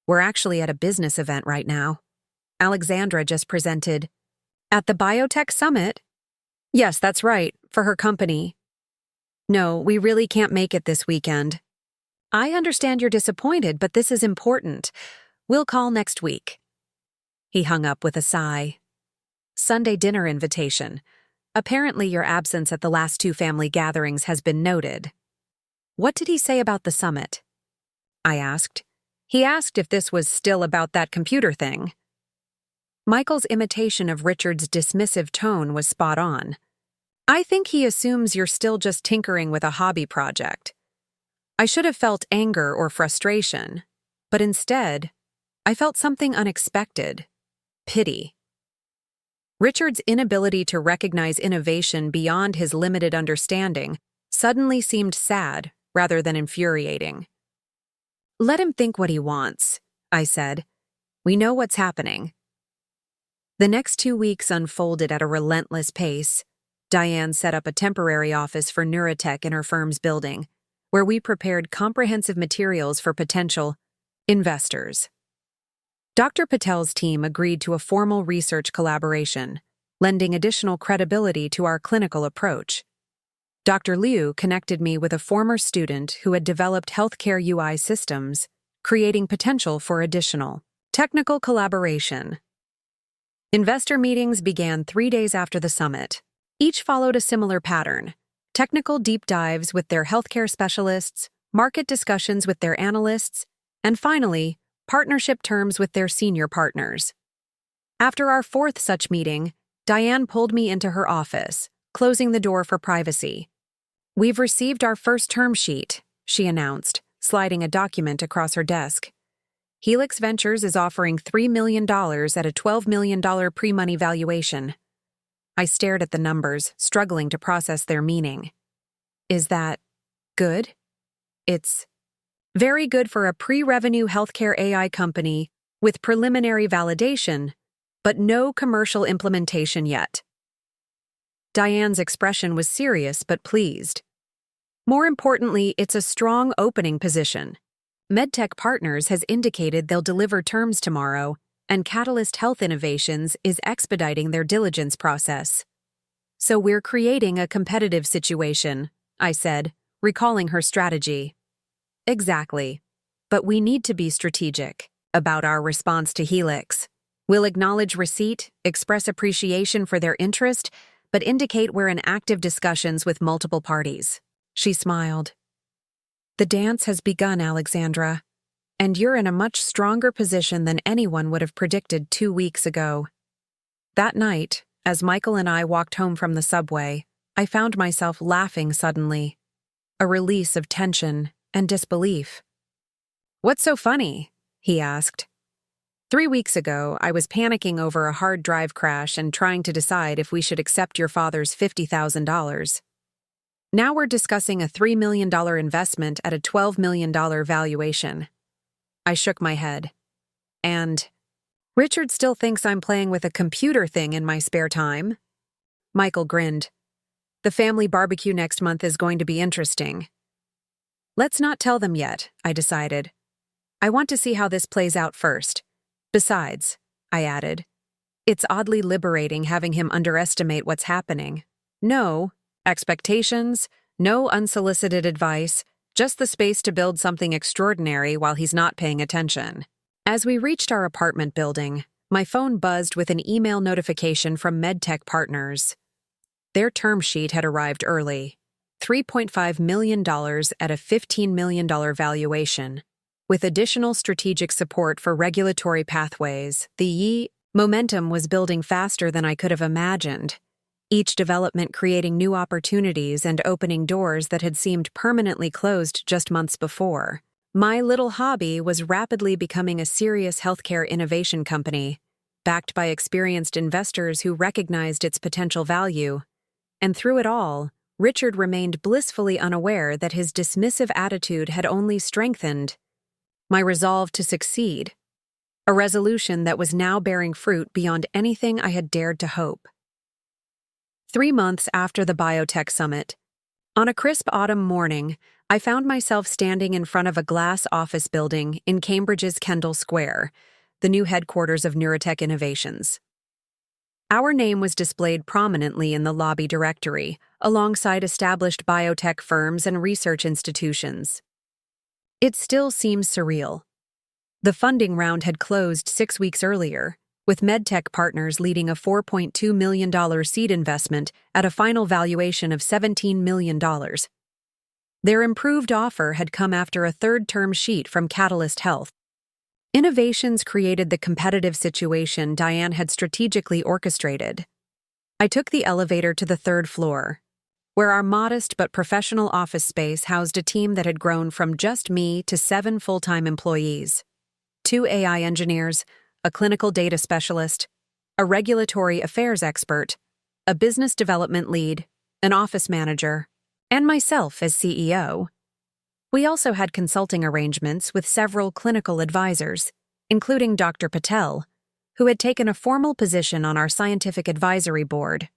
"We're actually at a business event right now. Alexandra just presented." "At the Biotech Summit?" "Yes, that's right, for her company." "No, we really can't make it this weekend." "I understand you're disappointed, but this is important. We'll call next week." He hung up with a sigh. "Sunday dinner invitation. Apparently your absence at the last 2 family gatherings has been noted." "What did he say about the summit?" I asked. "He asked if this was still about that computer thing." Michael's imitation of Richard's dismissive tone was spot on. "I think he assumes you're still just tinkering with a hobby project." I should have felt anger or frustration, but instead, I felt something unexpected: pity. Richard's inability to recognize innovation beyond his limited understanding suddenly seemed sad rather than infuriating. "Let him think what he wants," I said. "We know what's happening." The next 2 weeks unfolded at a relentless pace. Diane set up a temporary office for neurotech in her firm's building, where we prepared comprehensive materials for potential investors. Dr. Patel's team agreed to a formal research collaboration, lending additional credibility to our clinical approach. Dr. Liu connected me with a former student who had developed healthcare UI systems, creating potential for additional technical collaboration. Investor meetings began 3 days after the summit. Each followed a similar pattern: technical deep dives with their healthcare specialists, market discussions with their analysts, and finally, partnership terms with their senior partners. After our fourth such meeting, Diane pulled me into her office, closing the door for privacy. "We've received our first term sheet," she announced, sliding a document across her desk. "Helix Ventures is offering $3 million at a $12 million pre-money valuation." I stared at the numbers, struggling to process their meaning. "Is that good?" "It's very good for a pre-revenue healthcare AI company with preliminary validation, but no commercial implementation yet." Diane's expression was serious but pleased. "More importantly, it's a strong opening position. MedTech Partners has indicated they'll deliver terms tomorrow, and Catalyst Health Innovations is expediting their diligence process. So we're creating a competitive situation," I said, recalling her strategy. "Exactly. But we need to be strategic about our response to Helix. We'll acknowledge receipt, express appreciation for their interest, but indicate we're in active discussions with multiple parties." She smiled. "The dance has begun, Alexandra, and you're in a much stronger position than anyone would have predicted 2 weeks ago." That night, as Michael and I walked home from the subway, I found myself laughing suddenly, a release of tension and disbelief. "What's so funny?" he asked. 3 weeks ago, I was panicking over a hard drive crash and trying to decide if we should accept your father's $50,000. Now we're discussing a $3 million investment at a $12 million valuation." I shook my head. "And Richard still thinks I'm playing with a computer thing in my spare time?" Michael grinned. "The family barbecue next month is going to be interesting." "Let's not tell them yet," I decided. "I want to see how this plays out first. Besides," I added, "it's oddly liberating having him underestimate what's happening. No expectations, no unsolicited advice, just the space to build something extraordinary while he's not paying attention." As we reached our apartment building, my phone buzzed with an email notification from MedTech Partners. Their term sheet had arrived early: $3.5 million at a $15 million valuation. With additional strategic support for regulatory pathways, the momentum was building faster than I could have imagined, each development creating new opportunities and opening doors that had seemed permanently closed just months before. My little hobby was rapidly becoming a serious healthcare innovation company, backed by experienced investors who recognized its potential value. And through it all, Richard remained blissfully unaware that his dismissive attitude had only strengthened my resolve to succeed, a resolution that was now bearing fruit beyond anything I had dared to hope. 3 months after the biotech summit, on a crisp autumn morning, I found myself standing in front of a glass office building in Cambridge's Kendall Square, the new headquarters of Neurotech Innovations. Our name was displayed prominently in the lobby directory, alongside established biotech firms and research institutions. It still seems surreal. The funding round had closed 6 weeks earlier, with MedTech Partners leading a $4.2 million seed investment at a final valuation of $17 million. Their improved offer had come after a third term sheet from Catalyst Health. Innovations created the competitive situation Diane had strategically orchestrated. I took the elevator to the 3rd floor, where our modest but professional office space housed a team that had grown from just me to 7 full-time employees: 2 AI engineers, a clinical data specialist, a regulatory affairs expert, a business development lead, an office manager, and myself as CEO. We also had consulting arrangements with several clinical advisors, including Dr. Patel, who had taken a formal position on our scientific advisory board.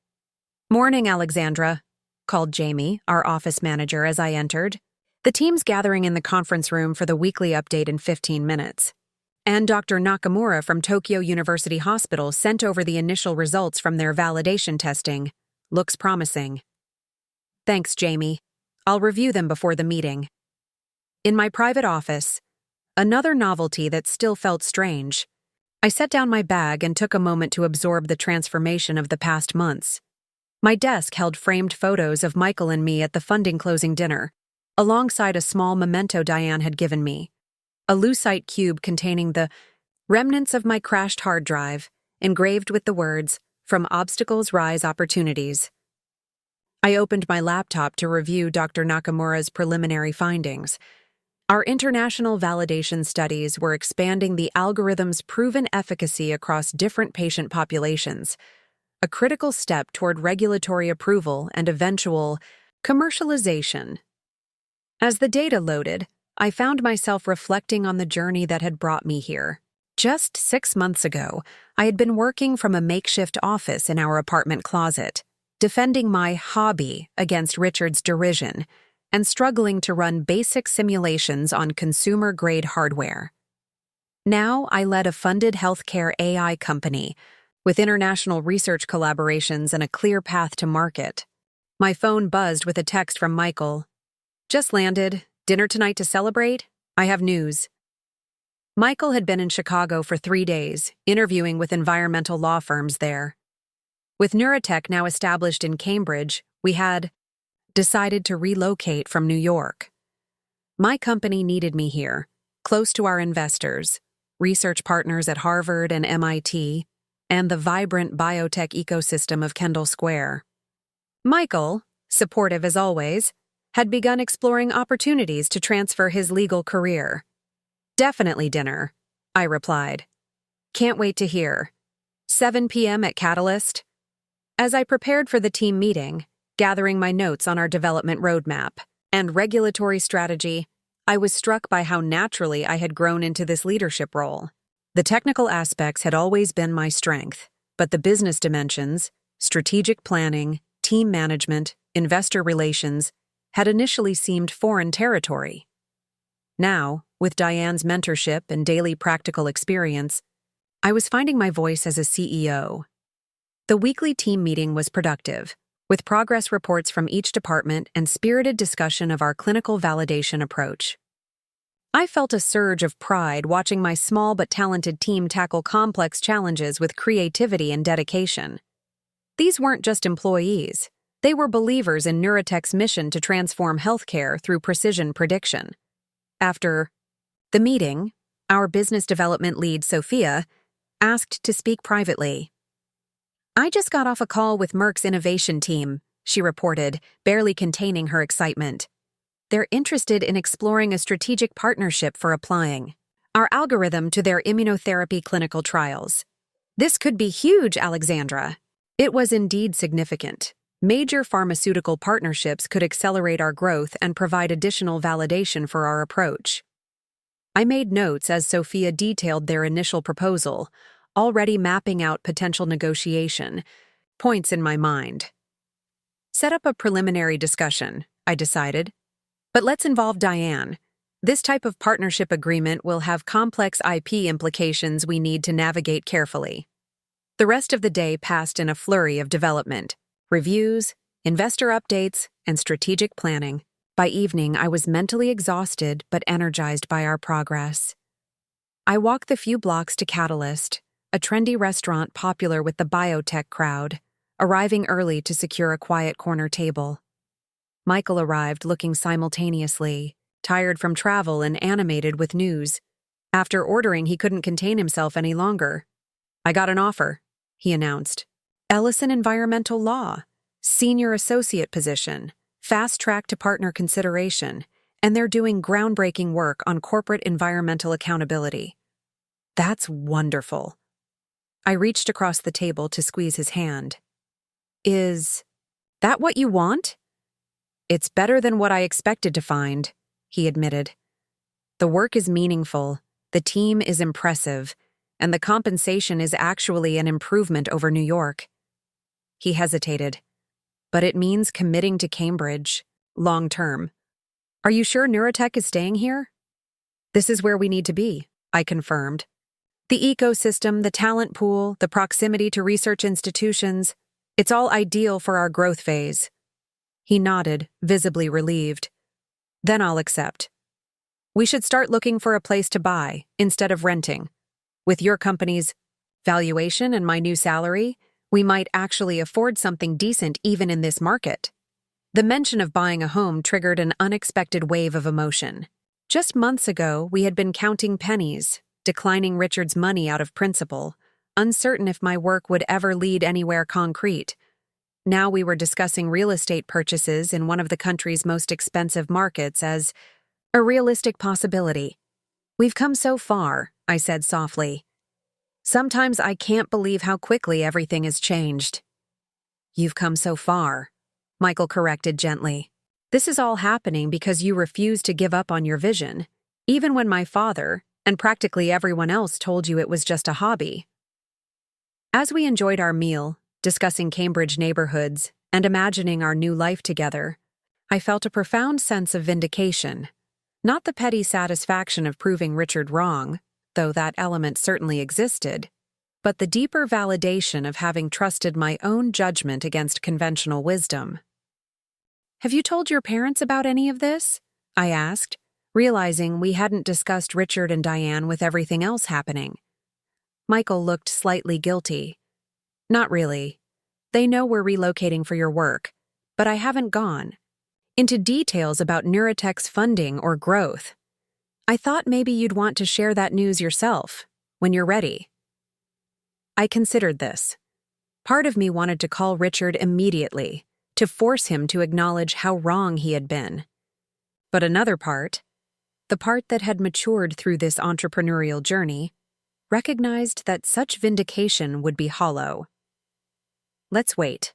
"Morning, Alexandra," called Jamie, our office manager, as I entered. "The team's gathering in the conference room for the weekly update in 15 minutes. And Dr. Nakamura from Tokyo University Hospital sent over the initial results from their validation testing. Looks promising." Thanks, Jamie. I'll review them before the meeting. In my private office, another novelty that still felt strange, I set down my bag and took a moment to absorb the transformation of the past months. My desk held framed photos of Michael and me at the funding closing dinner, alongside a small memento Diane had given me, a lucite cube containing the remnants of my crashed hard drive, engraved with the words, "From obstacles rise opportunities." I opened my laptop to review Dr. Nakamura's preliminary findings. Our international validation studies were expanding the algorithm's proven efficacy across different patient populations, a critical step toward regulatory approval and eventual commercialization. As the data loaded, I found myself reflecting on the journey that had brought me here. Just 6 months ago, I had been working from a makeshift office in our apartment closet, defending my hobby against Richard's derision, and struggling to run basic simulations on consumer-grade hardware. Now I led a funded healthcare AI company, with international research collaborations and a clear path to market. My phone buzzed with a text from Michael. "Just landed. Dinner tonight to celebrate? I have news." Michael had been in Chicago for 3 days, interviewing with environmental law firms there. With Neurotech now established in Cambridge, we had decided to relocate from New York. My company needed me here, close to our investors, research partners at Harvard and MIT, and the vibrant biotech ecosystem of Kendall Square. Michael, supportive as always, had begun exploring opportunities to transfer his legal career. "Definitely dinner," I replied. "Can't wait to hear. 7 p.m. at Catalyst?" As I prepared for the team meeting, gathering my notes on our development roadmap and regulatory strategy, I was struck by how naturally I had grown into this leadership role. The technical aspects had always been my strength, but the business dimensions, strategic planning, team management, investor relations, had initially seemed foreign territory. Now, with Diane's mentorship and daily practical experience, I was finding my voice as a CEO. The weekly team meeting was productive, with progress reports from each department and spirited discussion of our clinical validation approach. I felt a surge of pride watching my small but talented team tackle complex challenges with creativity and dedication. These weren't just employees. They were believers in Neurotech's mission to transform healthcare through precision prediction. After the meeting, our business development lead, Sophia, asked to speak privately. "I just got off a call with Merck's innovation team," she reported, barely containing her excitement. "They're interested in exploring a strategic partnership for applying our algorithm to their immunotherapy clinical trials. This could be huge, Alexandra." It was indeed significant. Major pharmaceutical partnerships could accelerate our growth and provide additional validation for our approach. I made notes as Sophia detailed their initial proposal, already mapping out potential negotiation points in my mind. "Set up a preliminary discussion," I decided. "But let's involve Diane. This type of partnership agreement will have complex IP implications we need to navigate carefully." The rest of the day passed in a flurry of development, reviews, investor updates, and strategic planning. By evening, I was mentally exhausted but energized by our progress. I walked the few blocks to Catalyst, a trendy restaurant popular with the biotech crowd, arriving early to secure a quiet corner table. Michael arrived looking simultaneously, tired from travel and animated with news. After ordering, he couldn't contain himself any longer. "I got an offer," he announced. "Ellison Environmental Law, senior associate position, fast track to partner consideration, and they're doing groundbreaking work on corporate environmental accountability." "That's wonderful." I reached across the table to squeeze his hand. "Is that what you want?" "It's better than what I expected to find," he admitted. "The work is meaningful, the team is impressive, and the compensation is actually an improvement over New York." He hesitated. "But it means committing to Cambridge, long term. Are you sure Neurotech is staying here?" "This is where we need to be," I confirmed. "The ecosystem, the talent pool, the proximity to research institutions, it's all ideal for our growth phase." He nodded, visibly relieved. Then I'll accept. We should start looking for a place to buy, instead of renting. With your company's valuation and my new salary, we might actually afford something decent even in this market. The mention of buying a home triggered an unexpected wave of emotion. Just months ago, we had been counting pennies, declining Richard's money out of principle, uncertain if my work would ever lead anywhere concrete. Now we were discussing real estate purchases in one of the country's most expensive markets as a realistic possibility. We've come so far, I said softly. Sometimes I can't believe how quickly everything has changed. You've come so far, Michael corrected gently. This is all happening because you refuse to give up on your vision, even when my father, and practically everyone else, told you it was just a hobby. As we enjoyed our meal, discussing Cambridge neighborhoods, and imagining our new life together, I felt a profound sense of vindication. Not the petty satisfaction of proving Richard wrong, though that element certainly existed, but the deeper validation of having trusted my own judgment against conventional wisdom. Have you told your parents about any of this? I asked, realizing we hadn't discussed Richard and Diane with everything else happening. Michael looked slightly guilty. Not really. They know we're relocating for your work, but I haven't gone into details about Neurotech's funding or growth. I thought maybe you'd want to share that news yourself, when you're ready. I considered this. Part of me wanted to call Richard immediately, to force him to acknowledge how wrong he had been. But another part, the part that had matured through this entrepreneurial journey, recognized that such vindication would be hollow. Let's wait,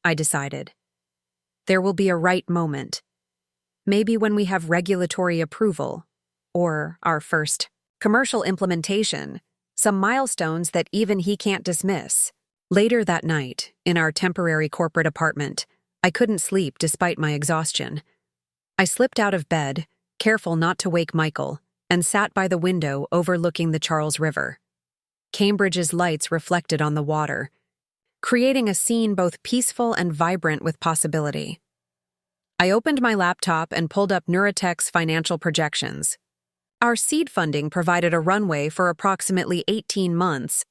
I decided. There will be a right moment. Maybe when we have regulatory approval, or our first commercial implementation, some milestones that even he can't dismiss. Later that night, in our temporary corporate apartment, I couldn't sleep despite my exhaustion. I slipped out of bed, careful not to wake Michael, and sat by the window overlooking the Charles River. Cambridge's lights reflected on the water, creating a scene both peaceful and vibrant with possibility. I opened my laptop and pulled up Neurotech's financial projections. Our seed funding provided a runway for approximately 18 months,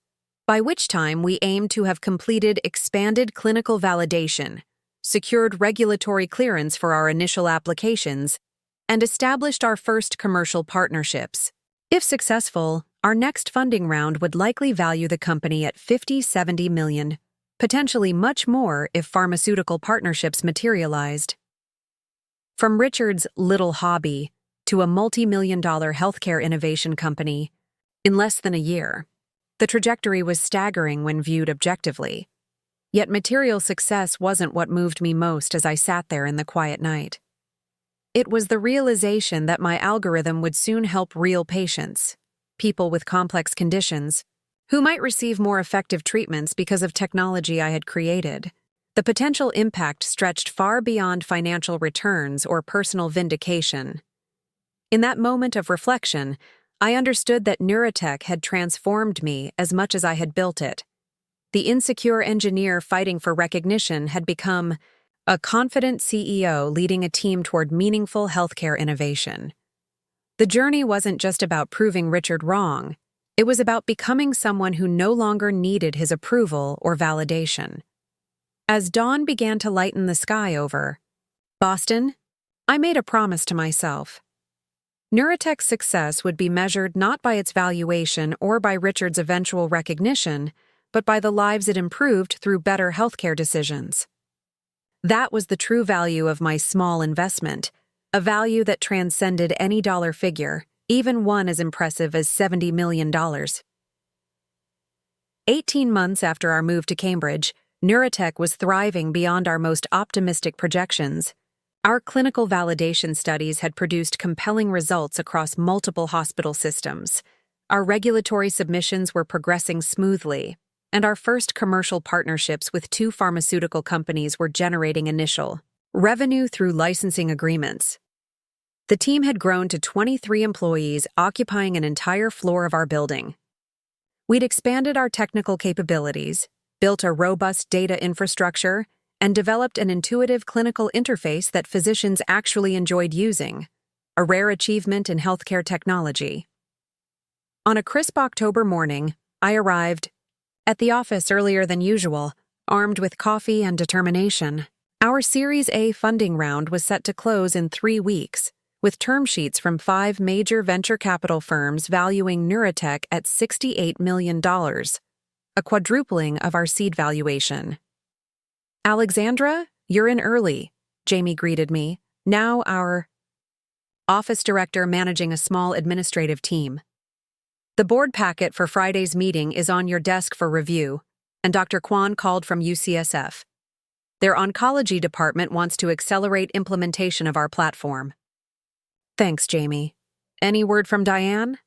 by which time we aimed to have completed expanded clinical validation, secured regulatory clearance for our initial applications, and established our first commercial partnerships. If successful, our next funding round would likely value the company at $50–70 million, potentially much more if pharmaceutical partnerships materialized. From Richard's little hobby to a multi-million-dollar healthcare innovation company, in less than a year, the trajectory was staggering when viewed objectively. Yet material success wasn't what moved me most as I sat there in the quiet night. It was the realization that my algorithm would soon help real patients, people with complex conditions, who might receive more effective treatments because of technology I had created. The potential impact stretched far beyond financial returns or personal vindication. In that moment of reflection, I understood that Neurotech had transformed me as much as I had built it. The insecure engineer fighting for recognition had become a confident CEO leading a team toward meaningful healthcare innovation. The journey wasn't just about proving Richard wrong. It was about becoming someone who no longer needed his approval or validation. As dawn began to lighten the sky over Boston, I made a promise to myself. Neurotech's success would be measured not by its valuation or by Richard's eventual recognition, but by the lives it improved through better healthcare decisions. That was the true value of my small investment, a value that transcended any dollar figure, even one as impressive as $70 million. 18 months after our move to Cambridge, Neurotech was thriving beyond our most optimistic projections. Our clinical validation studies had produced compelling results across multiple hospital systems. Our regulatory submissions were progressing smoothly, and our first commercial partnerships with 2 pharmaceutical companies were generating initial revenue through licensing agreements. The team had grown to 23 employees occupying an entire floor of our building. We'd expanded our technical capabilities, built a robust data infrastructure, and developed an intuitive clinical interface that physicians actually enjoyed using, a rare achievement in healthcare technology. On a crisp October morning, I arrived at the office earlier than usual, armed with coffee and determination. Our Series A funding round was set to close in 3 weeks, with term sheets from 5 major venture capital firms valuing Neurotech at $68 million, a quadrupling of our seed valuation. "Alexandra, you're in early," Jamie greeted me, now our office director managing a small administrative team. "The board packet for Friday's meeting is on your desk for review," and Dr. Kwan called from UCSF. "Their oncology department wants to accelerate implementation of our platform." "Thanks, Jamie. Any word from Diane?"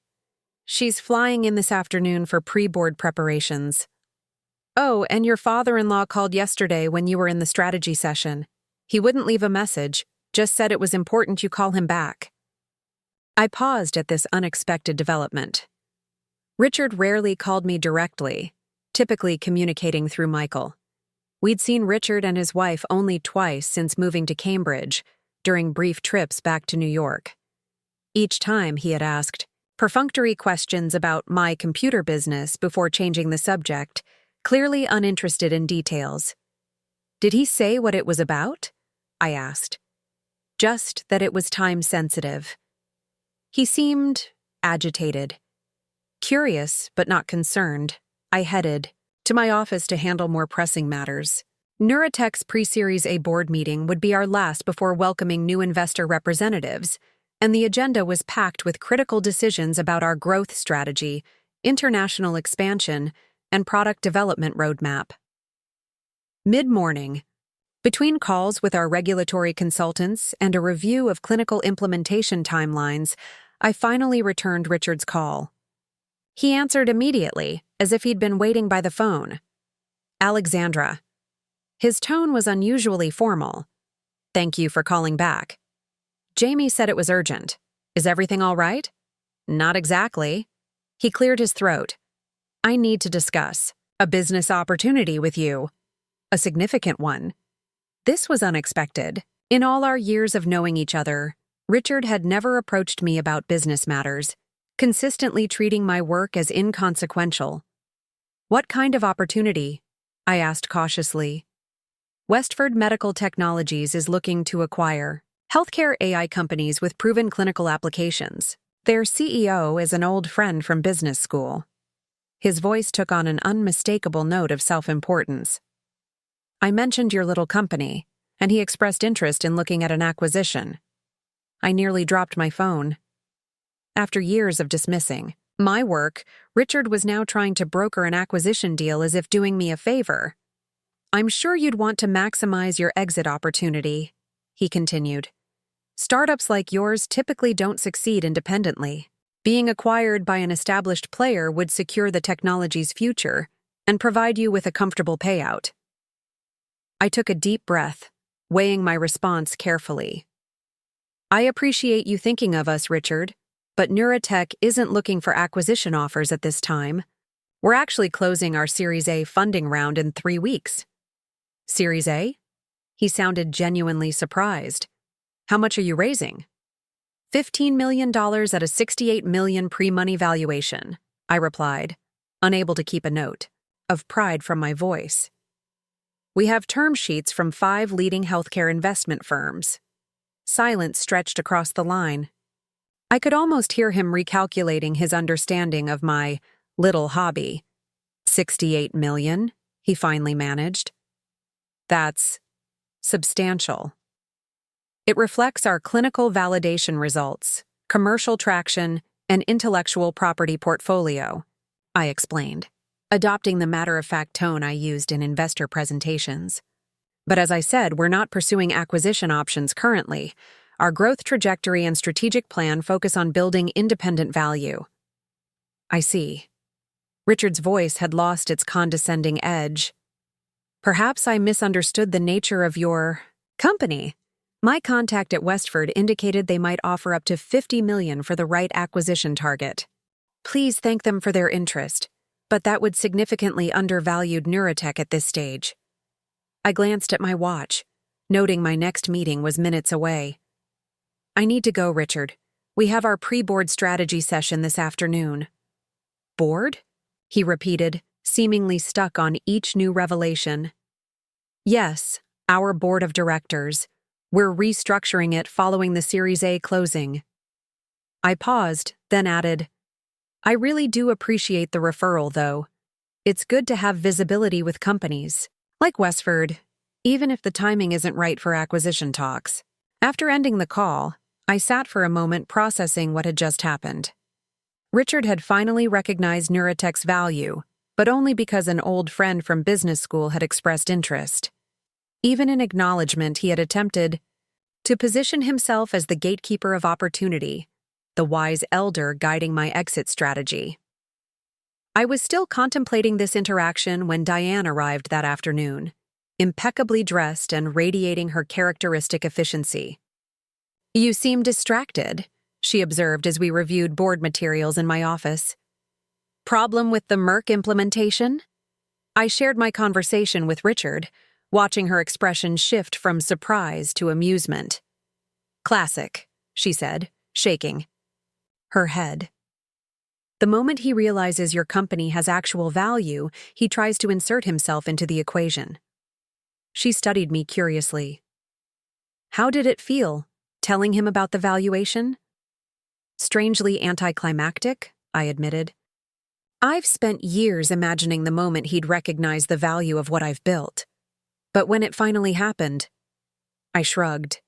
"She's flying in this afternoon for pre-board preparations." "Oh, and your father-in-law called yesterday when you were in the strategy session. He wouldn't leave a message, just said it was important you call him back." I paused at this unexpected development. Richard rarely called me directly, typically communicating through Michael. We'd seen Richard and his wife only twice since moving to Cambridge, during brief trips back to New York. Each time he had asked perfunctory questions about my computer business before changing the subject, clearly uninterested in details. "Did he say what it was about?" I asked. "Just that it was time-sensitive." He seemed agitated. Curious, but not concerned, I headed to my office to handle more pressing matters. Neurotech's pre-Series A board meeting would be our last before welcoming new investor representatives, and the agenda was packed with critical decisions about our growth strategy, international expansion, and product development roadmap. Mid-morning, between calls with our regulatory consultants and a review of clinical implementation timelines, I finally returned Richard's call. He answered immediately, as if he'd been waiting by the phone. "Alexandra." His tone was unusually formal. "Thank you for calling back. Jamie said it was urgent. Is everything all right?" "Not exactly." He cleared his throat. "I need to discuss a business opportunity with you. A significant one." This was unexpected. In all our years of knowing each other, Richard had never approached me about business matters, consistently treating my work as inconsequential. "What kind of opportunity?" I asked cautiously. "Westford Medical Technologies is looking to acquire healthcare AI companies with proven clinical applications. Their CEO is an old friend from business school." His voice took on an unmistakable note of self-importance. "I mentioned your little company, and he expressed interest in looking at an acquisition." I nearly dropped my phone. After years of dismissing my work, Richard was now trying to broker an acquisition deal as if doing me a favor. "I'm sure you'd want to maximize your exit opportunity," he continued. "Startups like yours typically don't succeed independently. Being acquired by an established player would secure the technology's future and provide you with a comfortable payout." I took a deep breath, weighing my response carefully. "I appreciate you thinking of us, Richard, but Neurotech isn't looking for acquisition offers at this time. We're actually closing our Series A funding round in 3 weeks." "Series A?" He sounded genuinely surprised. "How much are you raising?" $15 million at a $68 million pre-money valuation, I replied, unable to keep a note of pride from my voice. "We have term sheets from 5 leading healthcare investment firms." Silence stretched across the line. I could almost hear him recalculating his understanding of my little hobby. $68 million, he finally managed. "That's substantial. It reflects our clinical validation results, commercial traction, and intellectual property portfolio," I explained, adopting the matter-of-fact tone I used in investor presentations. "But as I said, we're not pursuing acquisition options currently. Our growth trajectory and strategic plan focus on building independent value." "I see." Richard's voice had lost its condescending edge. "Perhaps I misunderstood the nature of your company. My contact at Westford indicated they might offer up to $50 million for the right acquisition target. Please thank them for their interest, but that would significantly undervalue Neurotech at this stage." I glanced at my watch, noting my next meeting was minutes away. I need to go, Richard. We have our pre-board strategy session this afternoon. Board? He repeated, seemingly stuck on each new revelation. Yes, our board of directors. We're restructuring it following the Series A closing. I paused, then added, I really do appreciate the referral, though. It's good to have visibility with companies, like Westford, even if the timing isn't right for acquisition talks. After ending the call, I sat for a moment processing what had just happened. Richard had finally recognized Neuratech's value, but only because an old friend from business school had expressed interest. Even in acknowledgement, he had attempted to position himself as the gatekeeper of opportunity, the wise elder guiding my exit strategy. I was still contemplating this interaction when Diane arrived that afternoon, impeccably dressed and radiating her characteristic efficiency. You seem distracted, she observed as we reviewed board materials in my office. Problem with the Merck implementation? I shared my conversation with Richard, watching her expression shift from surprise to amusement. Classic, she said, shaking her head. The moment he realizes your company has actual value, he tries to insert himself into the equation. She studied me curiously. How did it feel, telling him about the valuation? Strangely anticlimactic, I admitted. I've spent years imagining the moment he'd recognize the value of what I've built. But when it finally happened, I shrugged.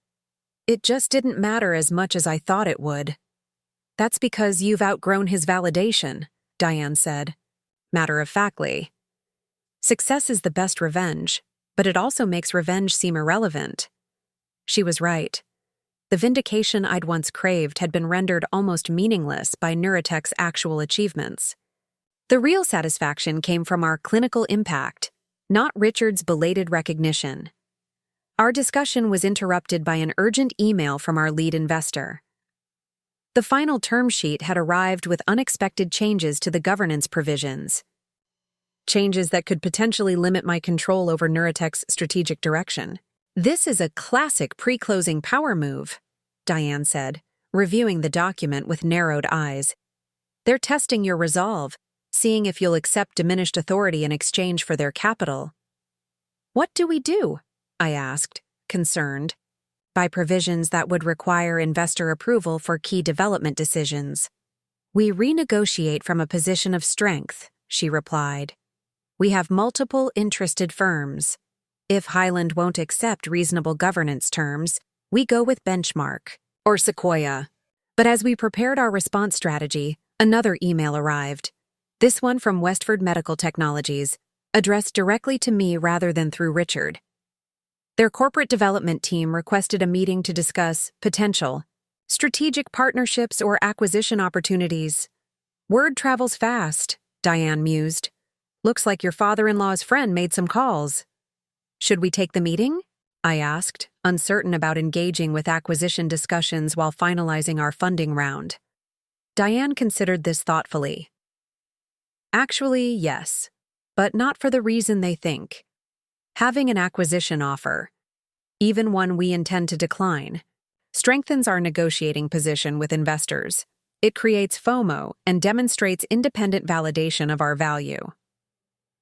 It just didn't matter as much as I thought it would. That's because you've outgrown his validation, Diane said, matter-of-factly. Success is the best revenge, but it also makes revenge seem irrelevant. She was right. The vindication I'd once craved had been rendered almost meaningless by Neuratech's actual achievements. The real satisfaction came from our clinical impact, not Richard's belated recognition. Our discussion was interrupted by an urgent email from our lead investor. The final term sheet had arrived with unexpected changes to the governance provisions. Changes that could potentially limit my control over Neuratech's strategic direction. This is a classic pre-closing power move, Diane said, reviewing the document with narrowed eyes. They're testing your resolve, seeing if you'll accept diminished authority in exchange for their capital. What do we do? I asked, concerned. By provisions that would require investor approval for key development decisions. We renegotiate from a position of strength, she replied. We have multiple interested firms. If Highland won't accept reasonable governance terms, we go with Benchmark, or Sequoia. But as we prepared our response strategy, another email arrived. This one from Westford Medical Technologies, addressed directly to me rather than through Richard. Their corporate development team requested a meeting to discuss potential strategic partnerships or acquisition opportunities. Word travels fast, Diane mused. Looks like your father-in-law's friend made some calls. Should we take the meeting? I asked, uncertain about engaging with acquisition discussions while finalizing our funding round. Diane considered this thoughtfully. Actually, yes, but not for the reason they think. Having an acquisition offer, even one we intend to decline, strengthens our negotiating position with investors. It creates FOMO and demonstrates independent validation of our value.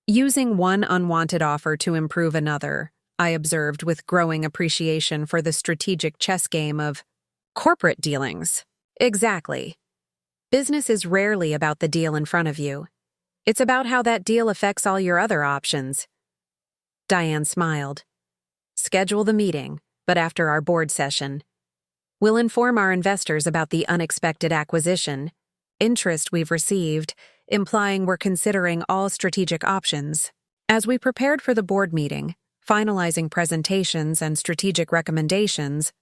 Using one unwanted offer to improve another, I observed with growing appreciation for the strategic chess game of corporate dealings. Exactly. Business is rarely about the deal in front of you. It's about how that deal affects all your other options. Diane smiled. Schedule the meeting, but after our board session. We'll inform our investors about the unexpected acquisition, interest we've received, implying we're considering all strategic options. As we prepared for the board meeting, finalizing presentations and strategic recommendations,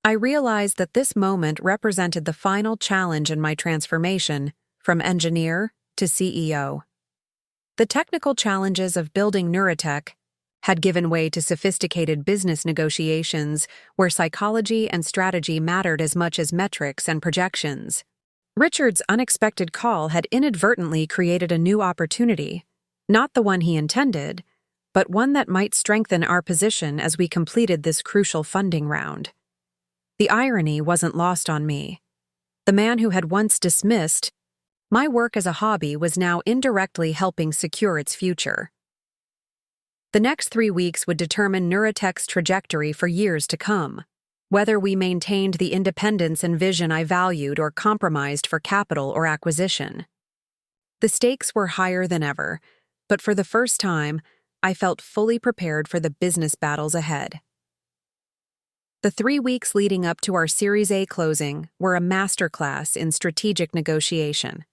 I realized that this moment represented the final challenge in my transformation from engineer to CEO. The technical challenges of building Neuratech had given way to sophisticated business negotiations where psychology and strategy mattered as much as metrics and projections. Richard's unexpected call had inadvertently created a new opportunity, not the one he intended, but one that might strengthen our position as we completed this crucial funding round. The irony wasn't lost on me. The man who had once dismissed my work as a hobby was now indirectly helping secure its future. The next 3 weeks would determine Neurotech's trajectory for years to come, whether we maintained the independence and vision I valued or compromised for capital or acquisition. The stakes were higher than ever, but for the first time, I felt fully prepared for the business battles ahead. The 3 weeks leading up to our Series A closing were a masterclass in strategic negotiation.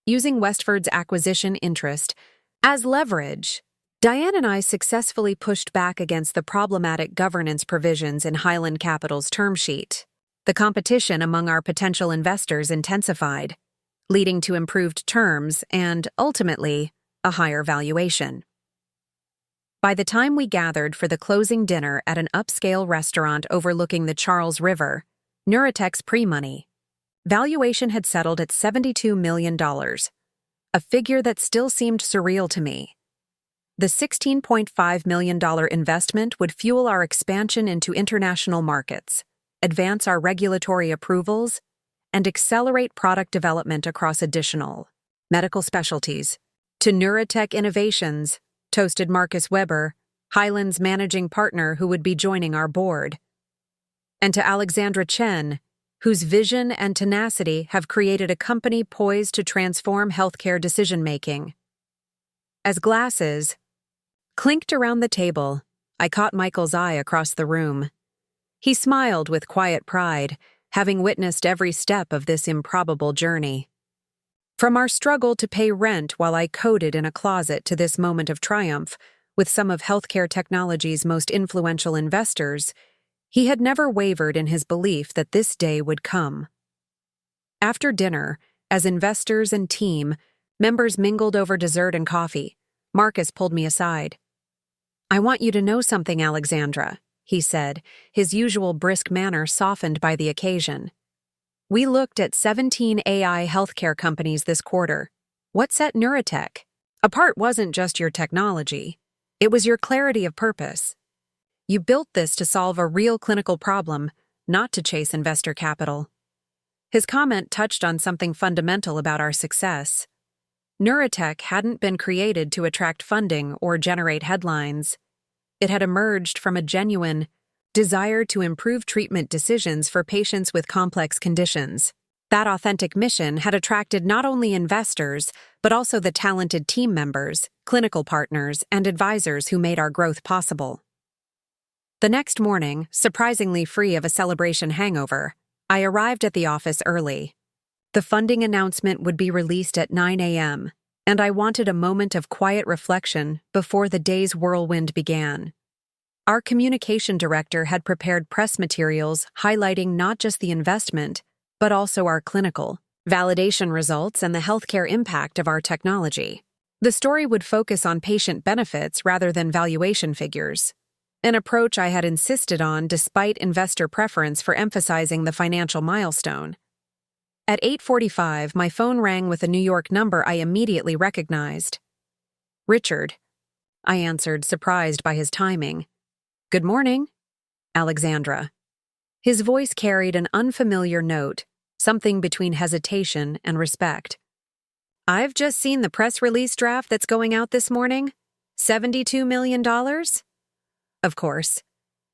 Using Westford's acquisition interest as leverage, Diane and I successfully pushed back against the problematic governance provisions in Highland Capital's term sheet. The competition among our potential investors intensified, leading to improved terms and, ultimately, a higher valuation. By the time we gathered for the closing dinner at an upscale restaurant overlooking the Charles River, Neurotech's pre-money valuation had settled at $72 million, a figure that still seemed surreal to me. The $16.5 million investment would fuel our expansion into international markets, advance our regulatory approvals, and accelerate product development across additional medical specialties. To Neurotech Innovations, toasted Marcus Weber, Highland's managing partner who would be joining our board. And to Alexandra Chen, whose vision and tenacity have created a company poised to transform healthcare decision-making. As glasses clinked around the table, I caught Michael's eye across the room. He smiled with quiet pride, having witnessed every step of this improbable journey. From our struggle to pay rent while I coded in a closet to this moment of triumph with some of healthcare technology's most influential investors, he had never wavered in his belief that this day would come. After dinner, as investors and team members mingled over dessert and coffee, Marcus pulled me aside. "I want you to know something, Alexandra," he said, his usual brisk manner softened by the occasion. "We looked at 17 AI healthcare companies this quarter. What set Neurotech apart wasn't just your technology. It was your clarity of purpose. You built this to solve a real clinical problem, not to chase investor capital." His comment touched on something fundamental about our success. Neurotech hadn't been created to attract funding or generate headlines. It had emerged from a genuine desire to improve treatment decisions for patients with complex conditions. That authentic mission had attracted not only investors, but also the talented team members, clinical partners, and advisors who made our growth possible. The next morning, surprisingly free of a celebration hangover, I arrived at the office early. The funding announcement would be released at 9 a.m., and I wanted a moment of quiet reflection before the day's whirlwind began. Our communication director had prepared press materials highlighting not just the investment, but also our clinical validation results and the healthcare impact of our technology. The story would focus on patient benefits rather than valuation figures, an approach I had insisted on despite investor preference for emphasizing the financial milestone. At 8:45, my phone rang with a New York number I immediately recognized. "Richard," I answered, surprised by his timing. "Good morning." "Alexandra." His voice carried an unfamiliar note, something between hesitation and respect. "I've just seen the press release draft that's going out this morning. $72 million? Of course.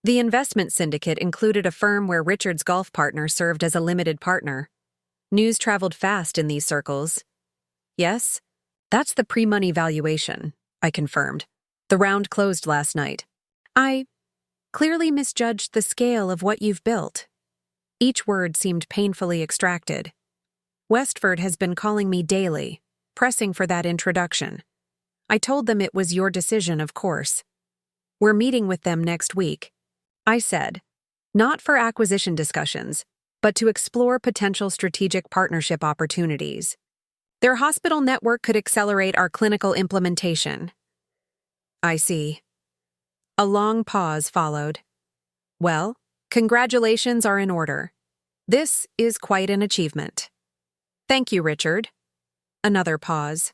The investment syndicate included a firm where Richard's golf partner served as a limited partner. News traveled fast in these circles. "Yes, that's the pre-money valuation," I confirmed. "The round closed last night." "I clearly misjudged the scale of what you've built." Each word seemed painfully extracted. "Westford has been calling me daily, pressing for that introduction. I told them it was your decision, of course. We're meeting with them next week," I said, not for acquisition discussions, but to explore potential strategic partnership opportunities. Their hospital network could accelerate our clinical implementation. "I see." A long pause followed. "Well, congratulations are in order. This is quite an achievement." "Thank you, Richard." Another pause.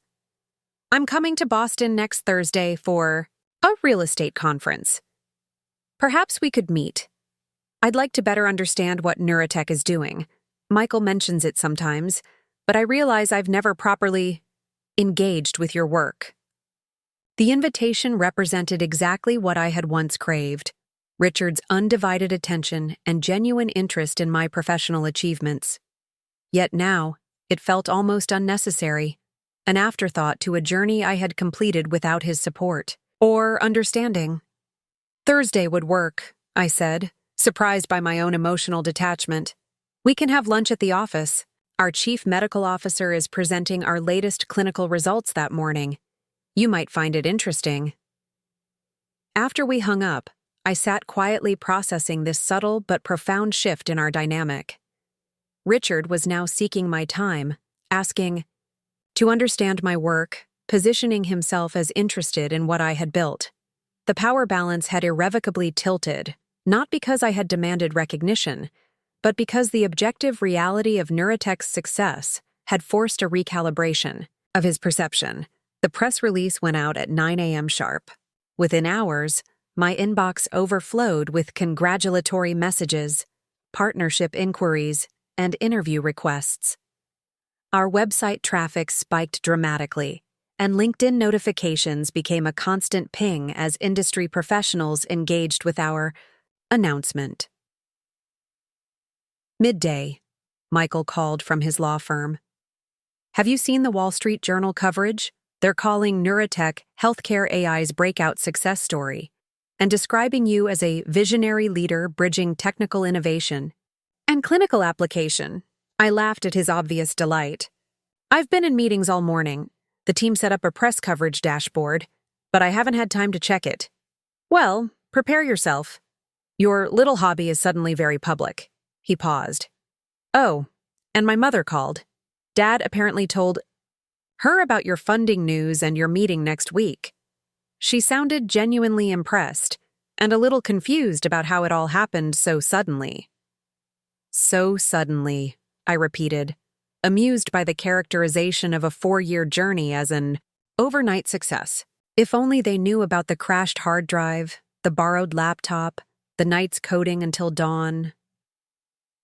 "I'm coming to Boston next Thursday for A real estate conference. Perhaps we could meet. I'd like to better understand what Neurotech is doing. Michael mentions it sometimes, but I realize I've never properly engaged with your work. The invitation represented exactly what I had once craved: Richard's undivided attention and genuine interest in my professional achievements. Yet now, it felt almost unnecessary, an afterthought to a journey I had completed without his support or understanding. Thursday would work, I said, surprised by my own emotional detachment. We can have lunch at the office. Our chief medical officer is presenting our latest clinical results that morning. You might find it interesting. After we hung up, I sat quietly processing this subtle but profound shift in our dynamic. Richard was now seeking my time, asking to understand my work, positioning himself as interested in what I had built. The power balance had irrevocably tilted, not because I had demanded recognition, but because the objective reality of Neurotech's success had forced a recalibration of his perception. The press release went out at 9 a.m. sharp. Within hours, my inbox overflowed with congratulatory messages, partnership inquiries, and interview requests. Our website traffic spiked dramatically, and LinkedIn notifications became a constant ping as industry professionals engaged with our announcement. Midday, Michael called from his law firm. Have you seen the Wall Street Journal coverage? They're calling Neurotech Healthcare AI's breakout success story and describing you as a visionary leader bridging technical innovation and clinical application. I laughed at his obvious delight. I've been in meetings all morning. The team set up a press coverage dashboard, but I haven't had time to check it. Well, prepare yourself. Your little hobby is suddenly very public. He paused. Oh, and my mother called. Dad apparently told her about your funding news and your meeting next week. She sounded genuinely impressed and a little confused about how it all happened so suddenly. So suddenly, I repeated, amused by the characterization of a 4-year journey as an overnight success. If only they knew about the crashed hard drive, the borrowed laptop, the nights coding until dawn.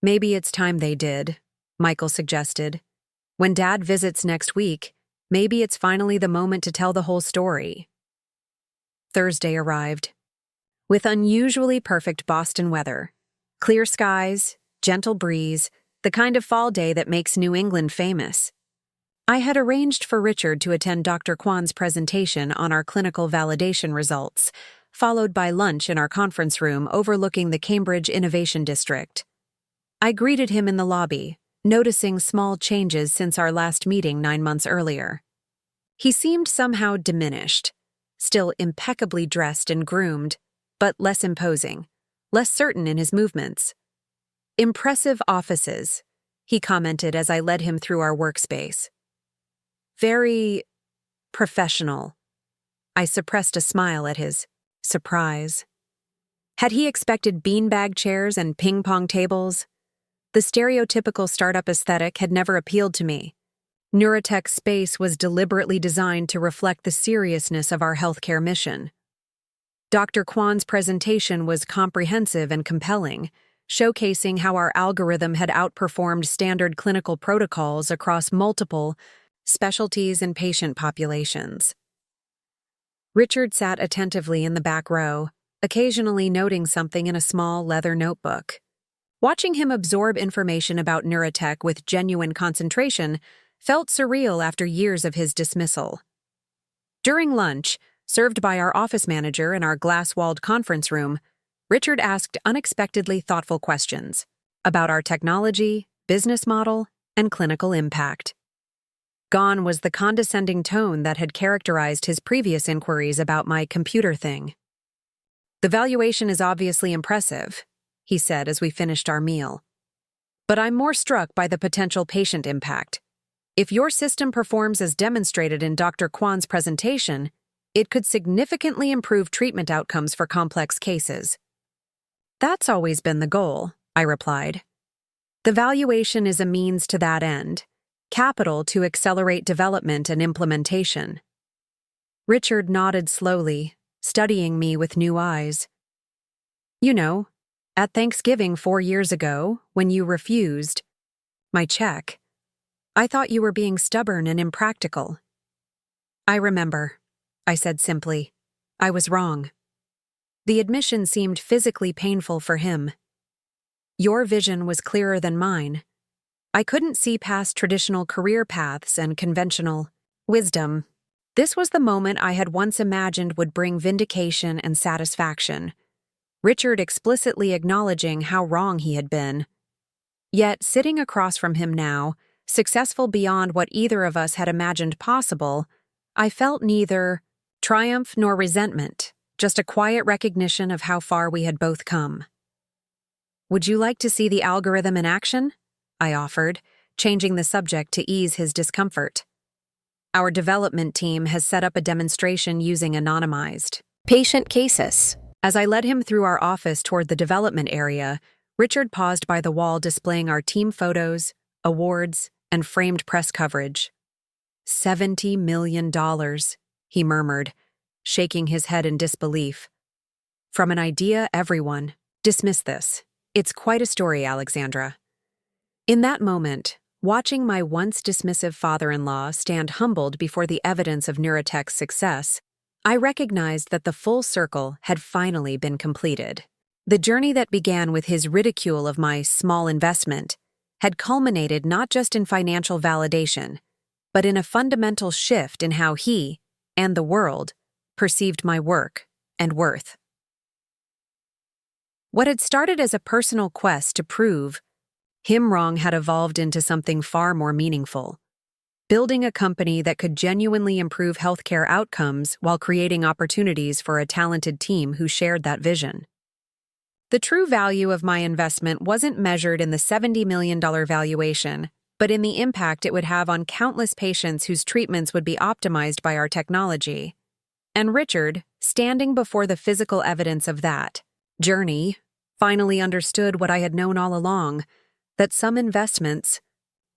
Maybe it's time they did, Michael suggested. When Dad visits next week, maybe it's finally the moment to tell the whole story. Thursday arrived. With unusually perfect Boston weather. Clear skies, gentle breeze, the kind of fall day that makes New England famous. I had arranged for Richard to attend Dr. Kwan's presentation on our clinical validation results, followed by lunch in our conference room overlooking the Cambridge Innovation District. I greeted him in the lobby, noticing small changes since our last meeting 9 months earlier. He seemed somehow diminished, still impeccably dressed and groomed, but less imposing, less certain in his movements. Impressive offices, he commented as I led him through our workspace. Very professional. I suppressed a smile at his surprise. Had he expected beanbag chairs and ping-pong tables? The stereotypical startup aesthetic had never appealed to me. Neurotech's space was deliberately designed to reflect the seriousness of our healthcare mission. Dr. Kwan's presentation was comprehensive and compelling, showcasing how our algorithm had outperformed standard clinical protocols across multiple specialties and patient populations. Richard sat attentively in the back row, occasionally noting something in a small leather notebook. Watching him absorb information about Neurotech with genuine concentration felt surreal after years of his dismissal. During lunch, served by our office manager in our glass-walled conference room, Richard asked unexpectedly thoughtful questions about our technology, business model, and clinical impact. Gone was the condescending tone that had characterized his previous inquiries about my computer thing. The valuation is obviously impressive, he said as we finished our meal. But I'm more struck by the potential patient impact. If your system performs as demonstrated in Dr. Kwan's presentation, it could significantly improve treatment outcomes for complex cases. That's always been the goal, I replied. The valuation is a means to that end, capital to accelerate development and implementation. Richard nodded slowly, studying me with new eyes. You know, at Thanksgiving 4 years ago, when you refused my check, I thought you were being stubborn and impractical. I remember, I said simply. I was wrong. The admission seemed physically painful for him. Your vision was clearer than mine. I couldn't see past traditional career paths and conventional wisdom. This was the moment I had once imagined would bring vindication and satisfaction, Richard explicitly acknowledging how wrong he had been. Yet, sitting across from him now, successful beyond what either of us had imagined possible, I felt neither triumph nor resentment, just a quiet recognition of how far we had both come. Would you like to see the algorithm in action? I offered, changing the subject to ease his discomfort. Our development team has set up a demonstration using anonymized patient cases. As I led him through our office toward the development area, Richard paused by the wall displaying our team photos, awards, and framed press coverage. $70 million, he murmured, shaking his head in disbelief. From an idea, everyone, dismiss this. It's quite a story, Alexandra. In that moment, watching my once dismissive father-in-law stand humbled before the evidence of Neurotech's success, I recognized that the full circle had finally been completed. The journey that began with his ridicule of my small investment had culminated not just in financial validation, but in a fundamental shift in how he, and the world, perceived my work and worth. What had started as a personal quest to prove him wrong had evolved into something far more meaningful. Building a company that could genuinely improve healthcare outcomes while creating opportunities for a talented team who shared that vision. The true value of my investment wasn't measured in the $70 million valuation, but in the impact it would have on countless patients whose treatments would be optimized by our technology. And Richard, standing before the physical evidence of that journey, finally understood what I had known all along, that some investments,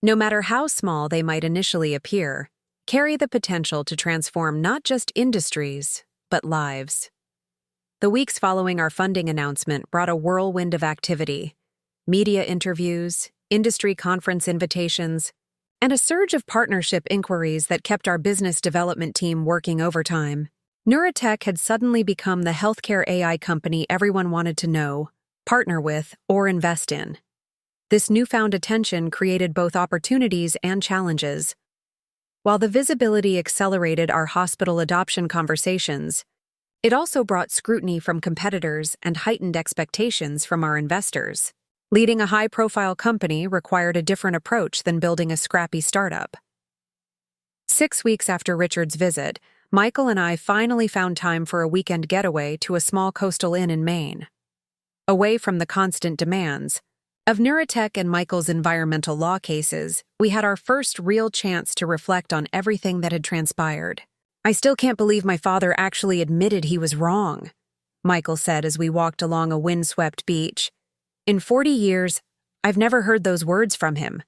no matter how small they might initially appear, carry the potential to transform not just industries, but lives. The weeks following our funding announcement brought a whirlwind of activity: media interviews, industry conference invitations, and a surge of partnership inquiries that kept our business development team working overtime. Neurotech had suddenly become the healthcare AI company everyone wanted to know, partner with, or invest in. This newfound attention created both opportunities and challenges. While the visibility accelerated our hospital adoption conversations, it also brought scrutiny from competitors and heightened expectations from our investors. Leading a high-profile company required a different approach than building a scrappy startup. 6 weeks after Richard's visit, Michael and I finally found time for a weekend getaway to a small coastal inn in Maine. Away from the constant demands of Neurotech and Michael's environmental law cases, we had our first real chance to reflect on everything that had transpired. I still can't believe my father actually admitted he was wrong, Michael said as we walked along a windswept beach. In 40 years, I've never heard those words from him.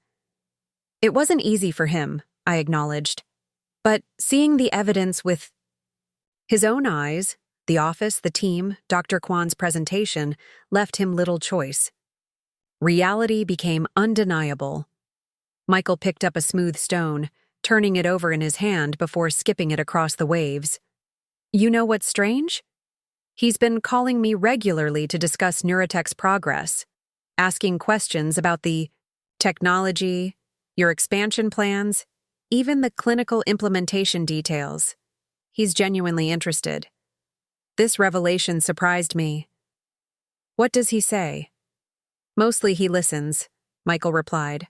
It wasn't easy for him, I acknowledged. But seeing the evidence with his own eyes, the office, the team, Dr. Kwan's presentation, left him little choice. Reality became undeniable. Michael picked up a smooth stone, turning it over in his hand before skipping it across the waves. You know what's strange? He's been calling me regularly to discuss Neurotech's progress, asking questions about the technology, your expansion plans, even the clinical implementation details. He's genuinely interested. This revelation surprised me. What does he say? Mostly he listens, Michael replied.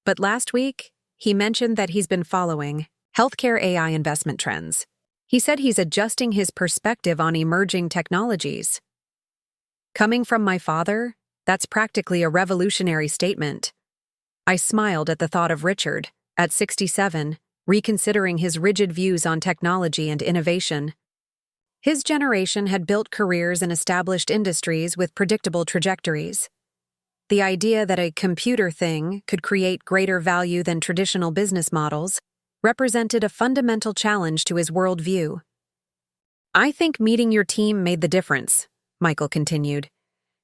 But last week, he mentioned that he's been following healthcare AI investment trends. He said he's adjusting his perspective on emerging technologies. Coming from my father, that's practically a revolutionary statement. I smiled at the thought of Richard, at 67, reconsidering his rigid views on technology and innovation. His generation had built careers in established industries with predictable trajectories. The idea that a computer thing could create greater value than traditional business models represented a fundamental challenge to his worldview. I think meeting your team made the difference, Michael continued.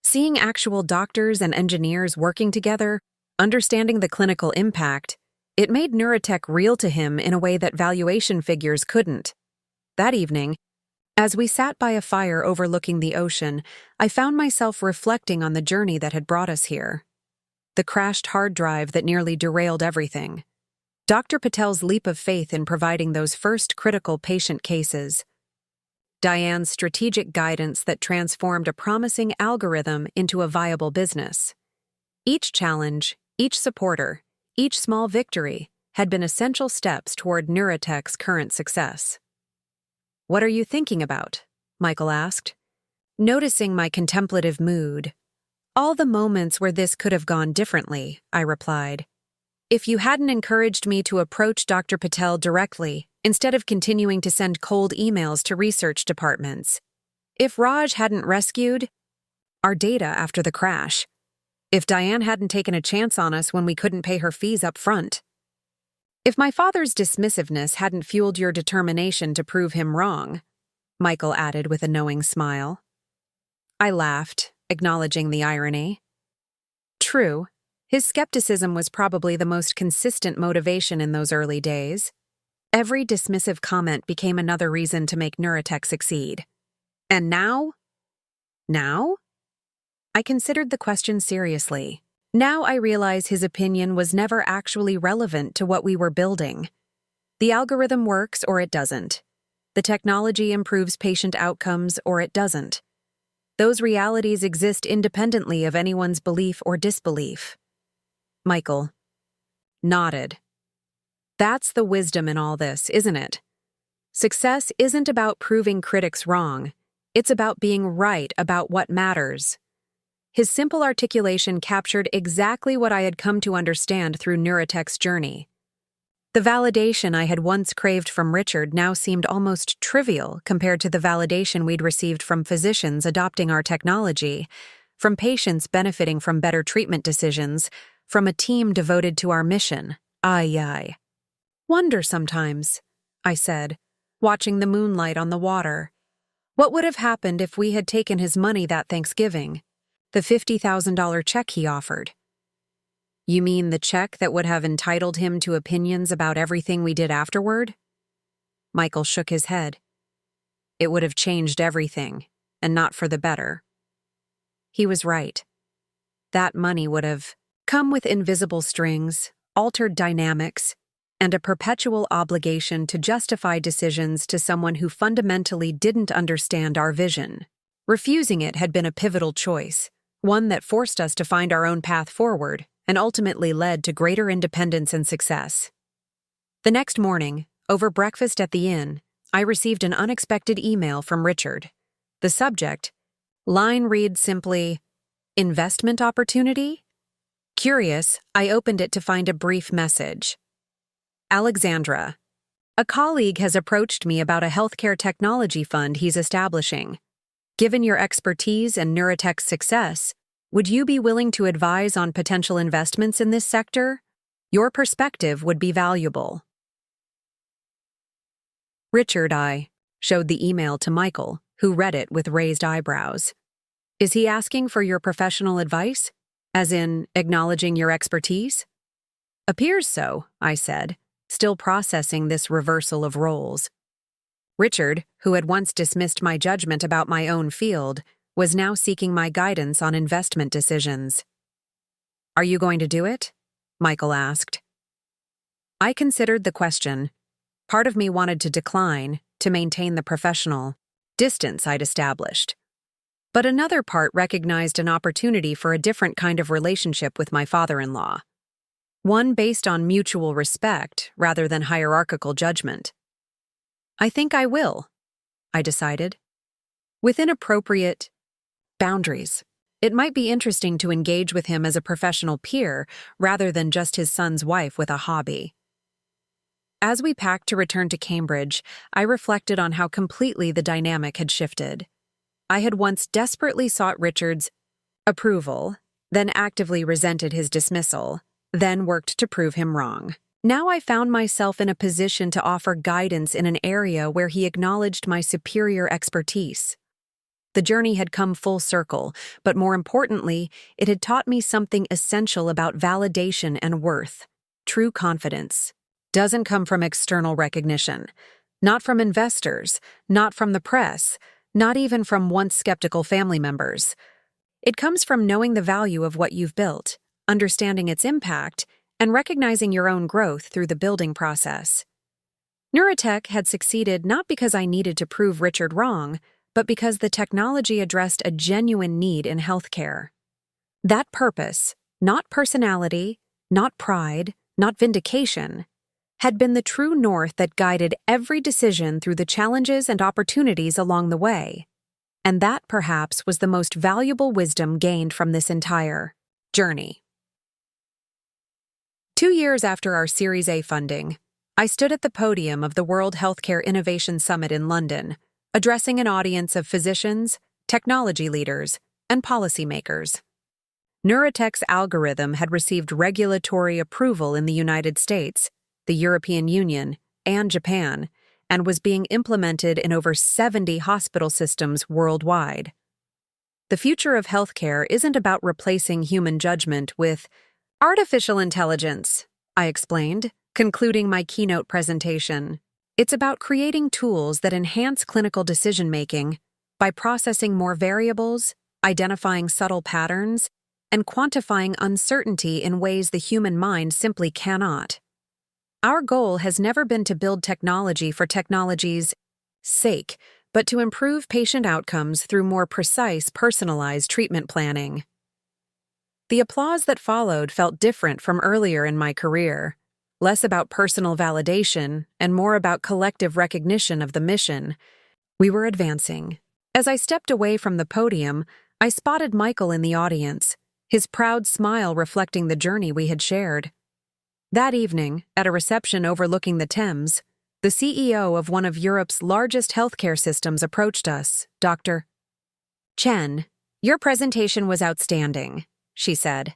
Seeing actual doctors and engineers working together, understanding the clinical impact, it made neurotech real to him in a way that valuation figures couldn't. That evening, as we sat by a fire overlooking the ocean, I found myself reflecting on the journey that had brought us here. The crashed hard drive that nearly derailed everything. Dr. Patel's leap of faith in providing those first critical patient cases. Diane's strategic guidance that transformed a promising algorithm into a viable business. Each challenge, each supporter, each small victory had been essential steps toward neurotech's current success. "What are you thinking about?" Michael asked. Noticing my contemplative mood. "All the moments where this could have gone differently," I replied. "If you hadn't encouraged me to approach Dr. Patel directly, instead of continuing to send cold emails to research departments. If Raj hadn't rescued our data after the crash. If Diane hadn't taken a chance on us when we couldn't pay her fees up front. If my father's dismissiveness hadn't fueled your determination to prove him wrong," Michael added with a knowing smile. I laughed, acknowledging the irony. True, his skepticism was probably the most consistent motivation in those early days. Every dismissive comment became another reason to make neurotech succeed. And now? Now? I considered the question seriously. Now I realize his opinion was never actually relevant to what we were building. The algorithm works or it doesn't. The technology improves patient outcomes or it doesn't. Those realities exist independently of anyone's belief or disbelief. Michael nodded. That's the wisdom in all this, isn't it? Success isn't about proving critics wrong. It's about being right about what matters. His simple articulation captured exactly what I had come to understand through neurotech's journey. The validation I had once craved from Richard now seemed almost trivial compared to the validation we'd received from physicians adopting our technology, from patients benefiting from better treatment decisions, from a team devoted to our mission. Aye. "Wonder sometimes," I said, watching the moonlight on the water. "What would have happened if we had taken his money that Thanksgiving? The $50,000 check he offered." "You mean the check that would have entitled him to opinions about everything we did afterward?" Michael shook his head. "It would have changed everything, and not for the better." He was right. That money would have come with invisible strings, altered dynamics, and a perpetual obligation to justify decisions to someone who fundamentally didn't understand our vision. Refusing it had been a pivotal choice, one that forced us to find our own path forward and ultimately led to greater independence and success. The next morning, over breakfast at the inn, I received an unexpected email from Richard. The subject line read simply, "Investment opportunity?" Curious, I opened it to find a brief message. "Alexandra, a colleague has approached me about a healthcare technology fund he's establishing. Given your expertise and neurotech's success, would you be willing to advise on potential investments in this sector? Your perspective would be valuable." Richard, I showed the email to Michael, who read it with raised eyebrows. "Is he asking for your professional advice? As in, acknowledging your expertise?" "Appears so," I said, still processing this reversal of roles. Richard, who had once dismissed my judgment about my own field, was now seeking my guidance on investment decisions. "Are you going to do it?" Michael asked. I considered the question. Part of me wanted to decline, to maintain the professional distance I'd established. But another part recognized an opportunity for a different kind of relationship with my father-in-law. One based on mutual respect rather than hierarchical judgment. "I think I will," I decided. Within appropriate boundaries. It might be interesting to engage with him as a professional peer rather than just his son's wife with a hobby. As we packed to return to Cambridge, I reflected on how completely the dynamic had shifted. I had once desperately sought Richard's approval, then actively resented his dismissal, then worked to prove him wrong. Now I found myself in a position to offer guidance in an area where he acknowledged my superior expertise. The journey had come full circle, but more importantly, it had taught me something essential about validation and worth. True confidence doesn't come from external recognition, not from investors, not from the press, not even from once skeptical family members. It comes from knowing the value of what you've built, understanding its impact, and recognizing your own growth through the building process. Neurotech had succeeded not because I needed to prove Richard wrong, but because the technology addressed a genuine need in healthcare. That purpose, not personality, not pride, not vindication, had been the true north that guided every decision through the challenges and opportunities along the way. And that, perhaps, was the most valuable wisdom gained from this entire journey. 2 years after our Series A funding, I stood at the podium of the World Healthcare Innovation Summit in London, addressing an audience of physicians, technology leaders, and policymakers. Neurotech's algorithm had received regulatory approval in the United States, the European Union, and Japan, and was being implemented in over 70 hospital systems worldwide. The future of healthcare isn't about replacing human judgment with artificial intelligence, I explained, concluding my keynote presentation. It's about creating tools that enhance clinical decision-making by processing more variables, identifying subtle patterns, and quantifying uncertainty in ways the human mind simply cannot. Our goal has never been to build technology for technology's sake, but to improve patient outcomes through more precise, personalized treatment planning. The applause that followed felt different from earlier in my career, less about personal validation and more about collective recognition of the mission. We were advancing. As I stepped away from the podium, I spotted Michael in the audience, his proud smile reflecting the journey we had shared. That evening, at a reception overlooking the Thames, the CEO of one of Europe's largest healthcare systems approached us. Dr. Chen, your presentation was outstanding, she said.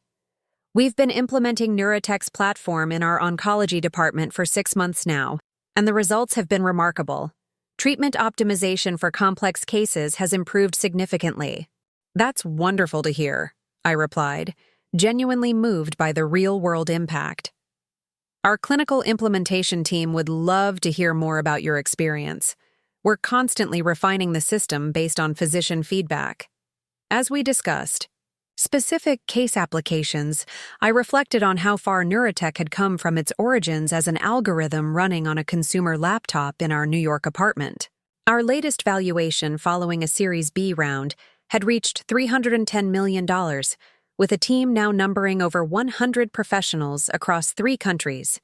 We've been implementing Neurotech's platform in our oncology department for 6 months now, and the results have been remarkable. Treatment optimization for complex cases has improved significantly. That's wonderful to hear, I replied, genuinely moved by the real-world impact. Our clinical implementation team would love to hear more about your experience. We're constantly refining the system based on physician feedback. As we discussed specific case applications, I reflected on how far Neurotech had come from its origins as an algorithm running on a consumer laptop in our New York apartment. Our latest valuation following a Series B round had reached $310 million, with a team now numbering over 100 professionals across 3 countries.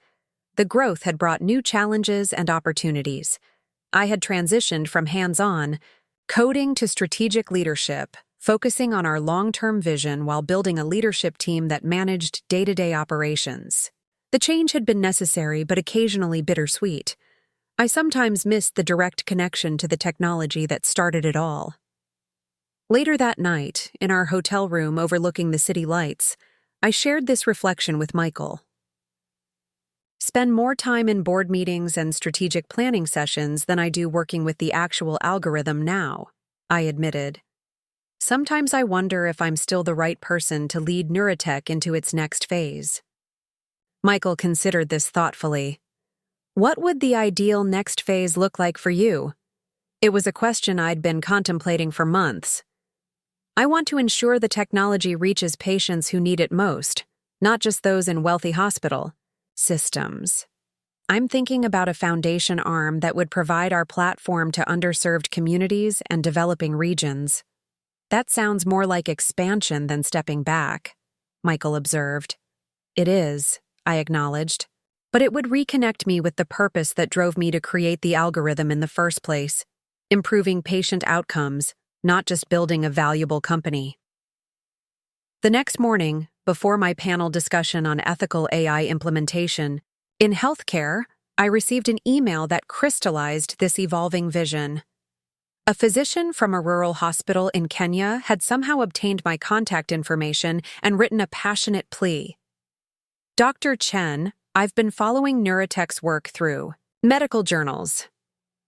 The growth had brought new challenges and opportunities. I had transitioned from hands-on coding to strategic leadership, focusing on our long-term vision while building a leadership team that managed day-to-day operations. The change had been necessary but occasionally bittersweet. I sometimes missed the direct connection to the technology that started it all. Later that night, in our hotel room overlooking the city lights, I shared this reflection with Michael. Spend more time in board meetings and strategic planning sessions than I do working with the actual algorithm now, I admitted. Sometimes I wonder if I'm still the right person to lead Neurotech into its next phase. Michael considered this thoughtfully. What would the ideal next phase look like for you? It was a question I'd been contemplating for months. I want to ensure the technology reaches patients who need it most, not just those in wealthy hospital systems. I'm thinking about a foundation arm that would provide our platform to underserved communities and developing regions. That sounds more like expansion than stepping back, Michael observed. It is, I acknowledged, but it would reconnect me with the purpose that drove me to create the algorithm in the first place, improving patient outcomes, not just building a valuable company. The next morning, before my panel discussion on ethical AI implementation, in healthcare, I received an email that crystallized this evolving vision. A physician from a rural hospital in Kenya had somehow obtained my contact information and written a passionate plea. Dr. Chen, I've been following Neurotech's work through medical journals.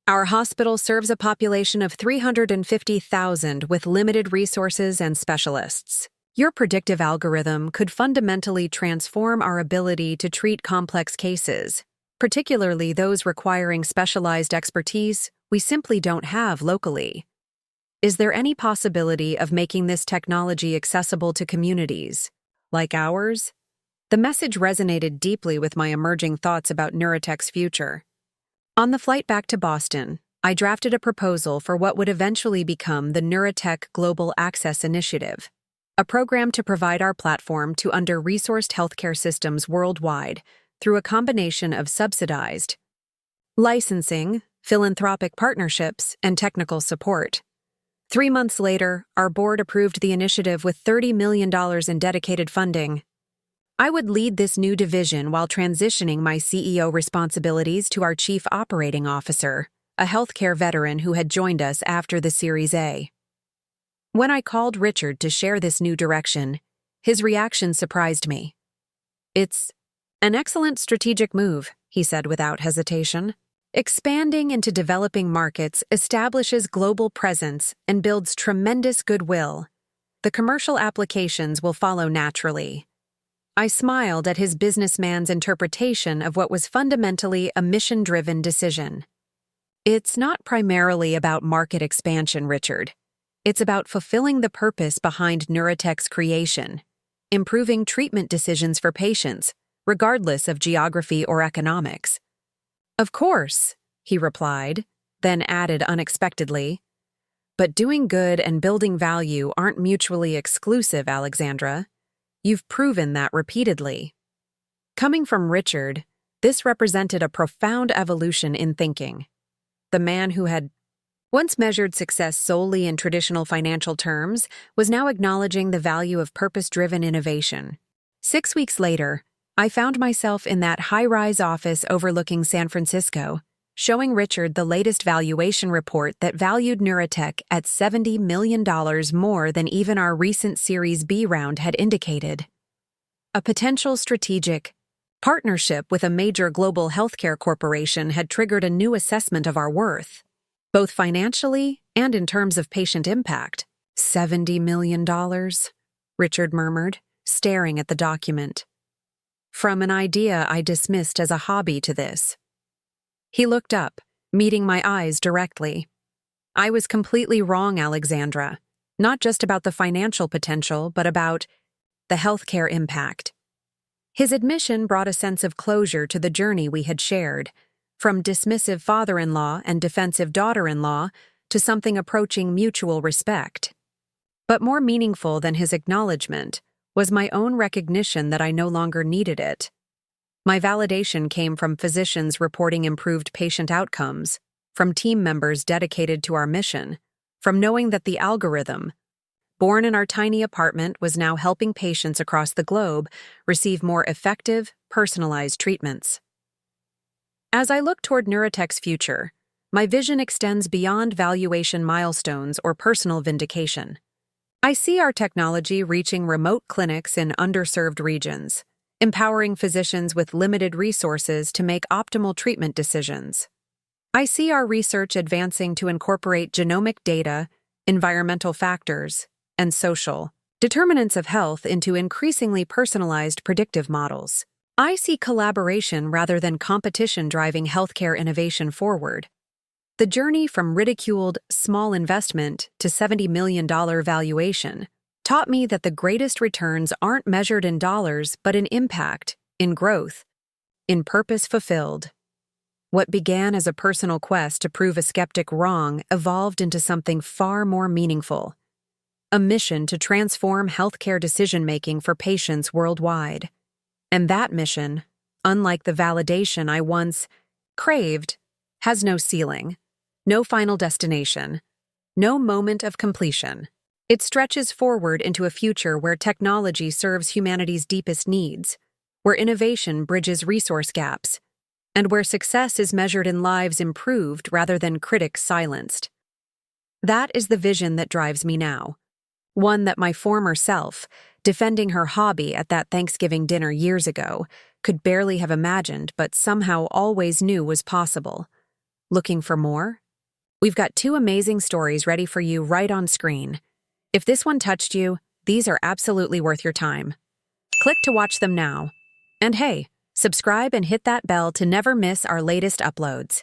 Our hospital serves a population of 350,000 with limited resources and specialists. Your predictive algorithm could fundamentally transform our ability to treat complex cases, particularly those requiring specialized expertise we simply don't have locally. Is there any possibility of making this technology accessible to communities like ours? The message resonated deeply with my emerging thoughts about Neurotech's future. On the flight back to Boston, I drafted a proposal for what would eventually become the Neurotech Global Access Initiative, a program to provide our platform to under-resourced healthcare systems worldwide through a combination of subsidized licensing, philanthropic partnerships, and technical support. 3 months later, our board approved the initiative with $30 million in dedicated funding. I would lead this new division while transitioning my CEO responsibilities to our Chief Operating Officer, a healthcare veteran who had joined us after the Series A. When I called Richard to share this new direction, his reaction surprised me. "It's an excellent strategic move," he said without hesitation. "Expanding into developing markets establishes global presence and builds tremendous goodwill. The commercial applications will follow naturally." I smiled at his businessman's interpretation of what was fundamentally a mission-driven decision. "It's not primarily about market expansion, Richard. It's about fulfilling the purpose behind Neurotech's creation, improving treatment decisions for patients, regardless of geography or economics." "Of course," he replied, then added unexpectedly, "But doing good and building value aren't mutually exclusive, Alexandra. You've proven that repeatedly." Coming from Richard, this represented a profound evolution in thinking. The man who had once measured success solely in traditional financial terms was now acknowledging the value of purpose-driven innovation. 6 weeks later, I found myself in that high-rise office overlooking San Francisco, showing Richard the latest valuation report that valued Neurotech at $70 million more than even our recent Series B round had indicated. A potential strategic partnership with a major global healthcare corporation had triggered a new assessment of our worth, both financially and in terms of patient impact. $70 million, Richard murmured, staring at the document. From an idea I dismissed as a hobby to this. He looked up, meeting my eyes directly. "I was completely wrong, Alexandra, not just about the financial potential, but about the healthcare impact." His admission brought a sense of closure to the journey we had shared, from dismissive father-in-law and defensive daughter-in-law to something approaching mutual respect. But more meaningful than his acknowledgement was my own recognition that I no longer needed it. My validation came from physicians reporting improved patient outcomes, from team members dedicated to our mission, from knowing that the algorithm, born in our tiny apartment, was now helping patients across the globe receive more effective, personalized treatments. As I look toward Neurotech's future, my vision extends beyond valuation milestones or personal vindication. I see our technology reaching remote clinics in underserved regions, empowering physicians with limited resources to make optimal treatment decisions. I see our research advancing to incorporate genomic data, environmental factors, and social determinants of health into increasingly personalized predictive models. I see collaboration rather than competition driving healthcare innovation forward. The journey from ridiculed small investment to $70 million valuation taught me that the greatest returns aren't measured in dollars but in impact, in growth, in purpose fulfilled. What began as a personal quest to prove a skeptic wrong evolved into something far more meaningful, a mission to transform healthcare decision-making for patients worldwide. And that mission, unlike the validation I once craved, has no ceiling, no final destination, no moment of completion. It stretches forward into a future where technology serves humanity's deepest needs, where innovation bridges resource gaps, and where success is measured in lives improved rather than critics silenced. That is the vision that drives me now, one that my former self, defending her hobby at that Thanksgiving dinner years ago, could barely have imagined but somehow always knew was possible. Looking for more? We've got 2 amazing stories ready for you right on screen. If this one touched you, these are absolutely worth your time. Click to watch them now. And hey, subscribe and hit that bell to never miss our latest uploads.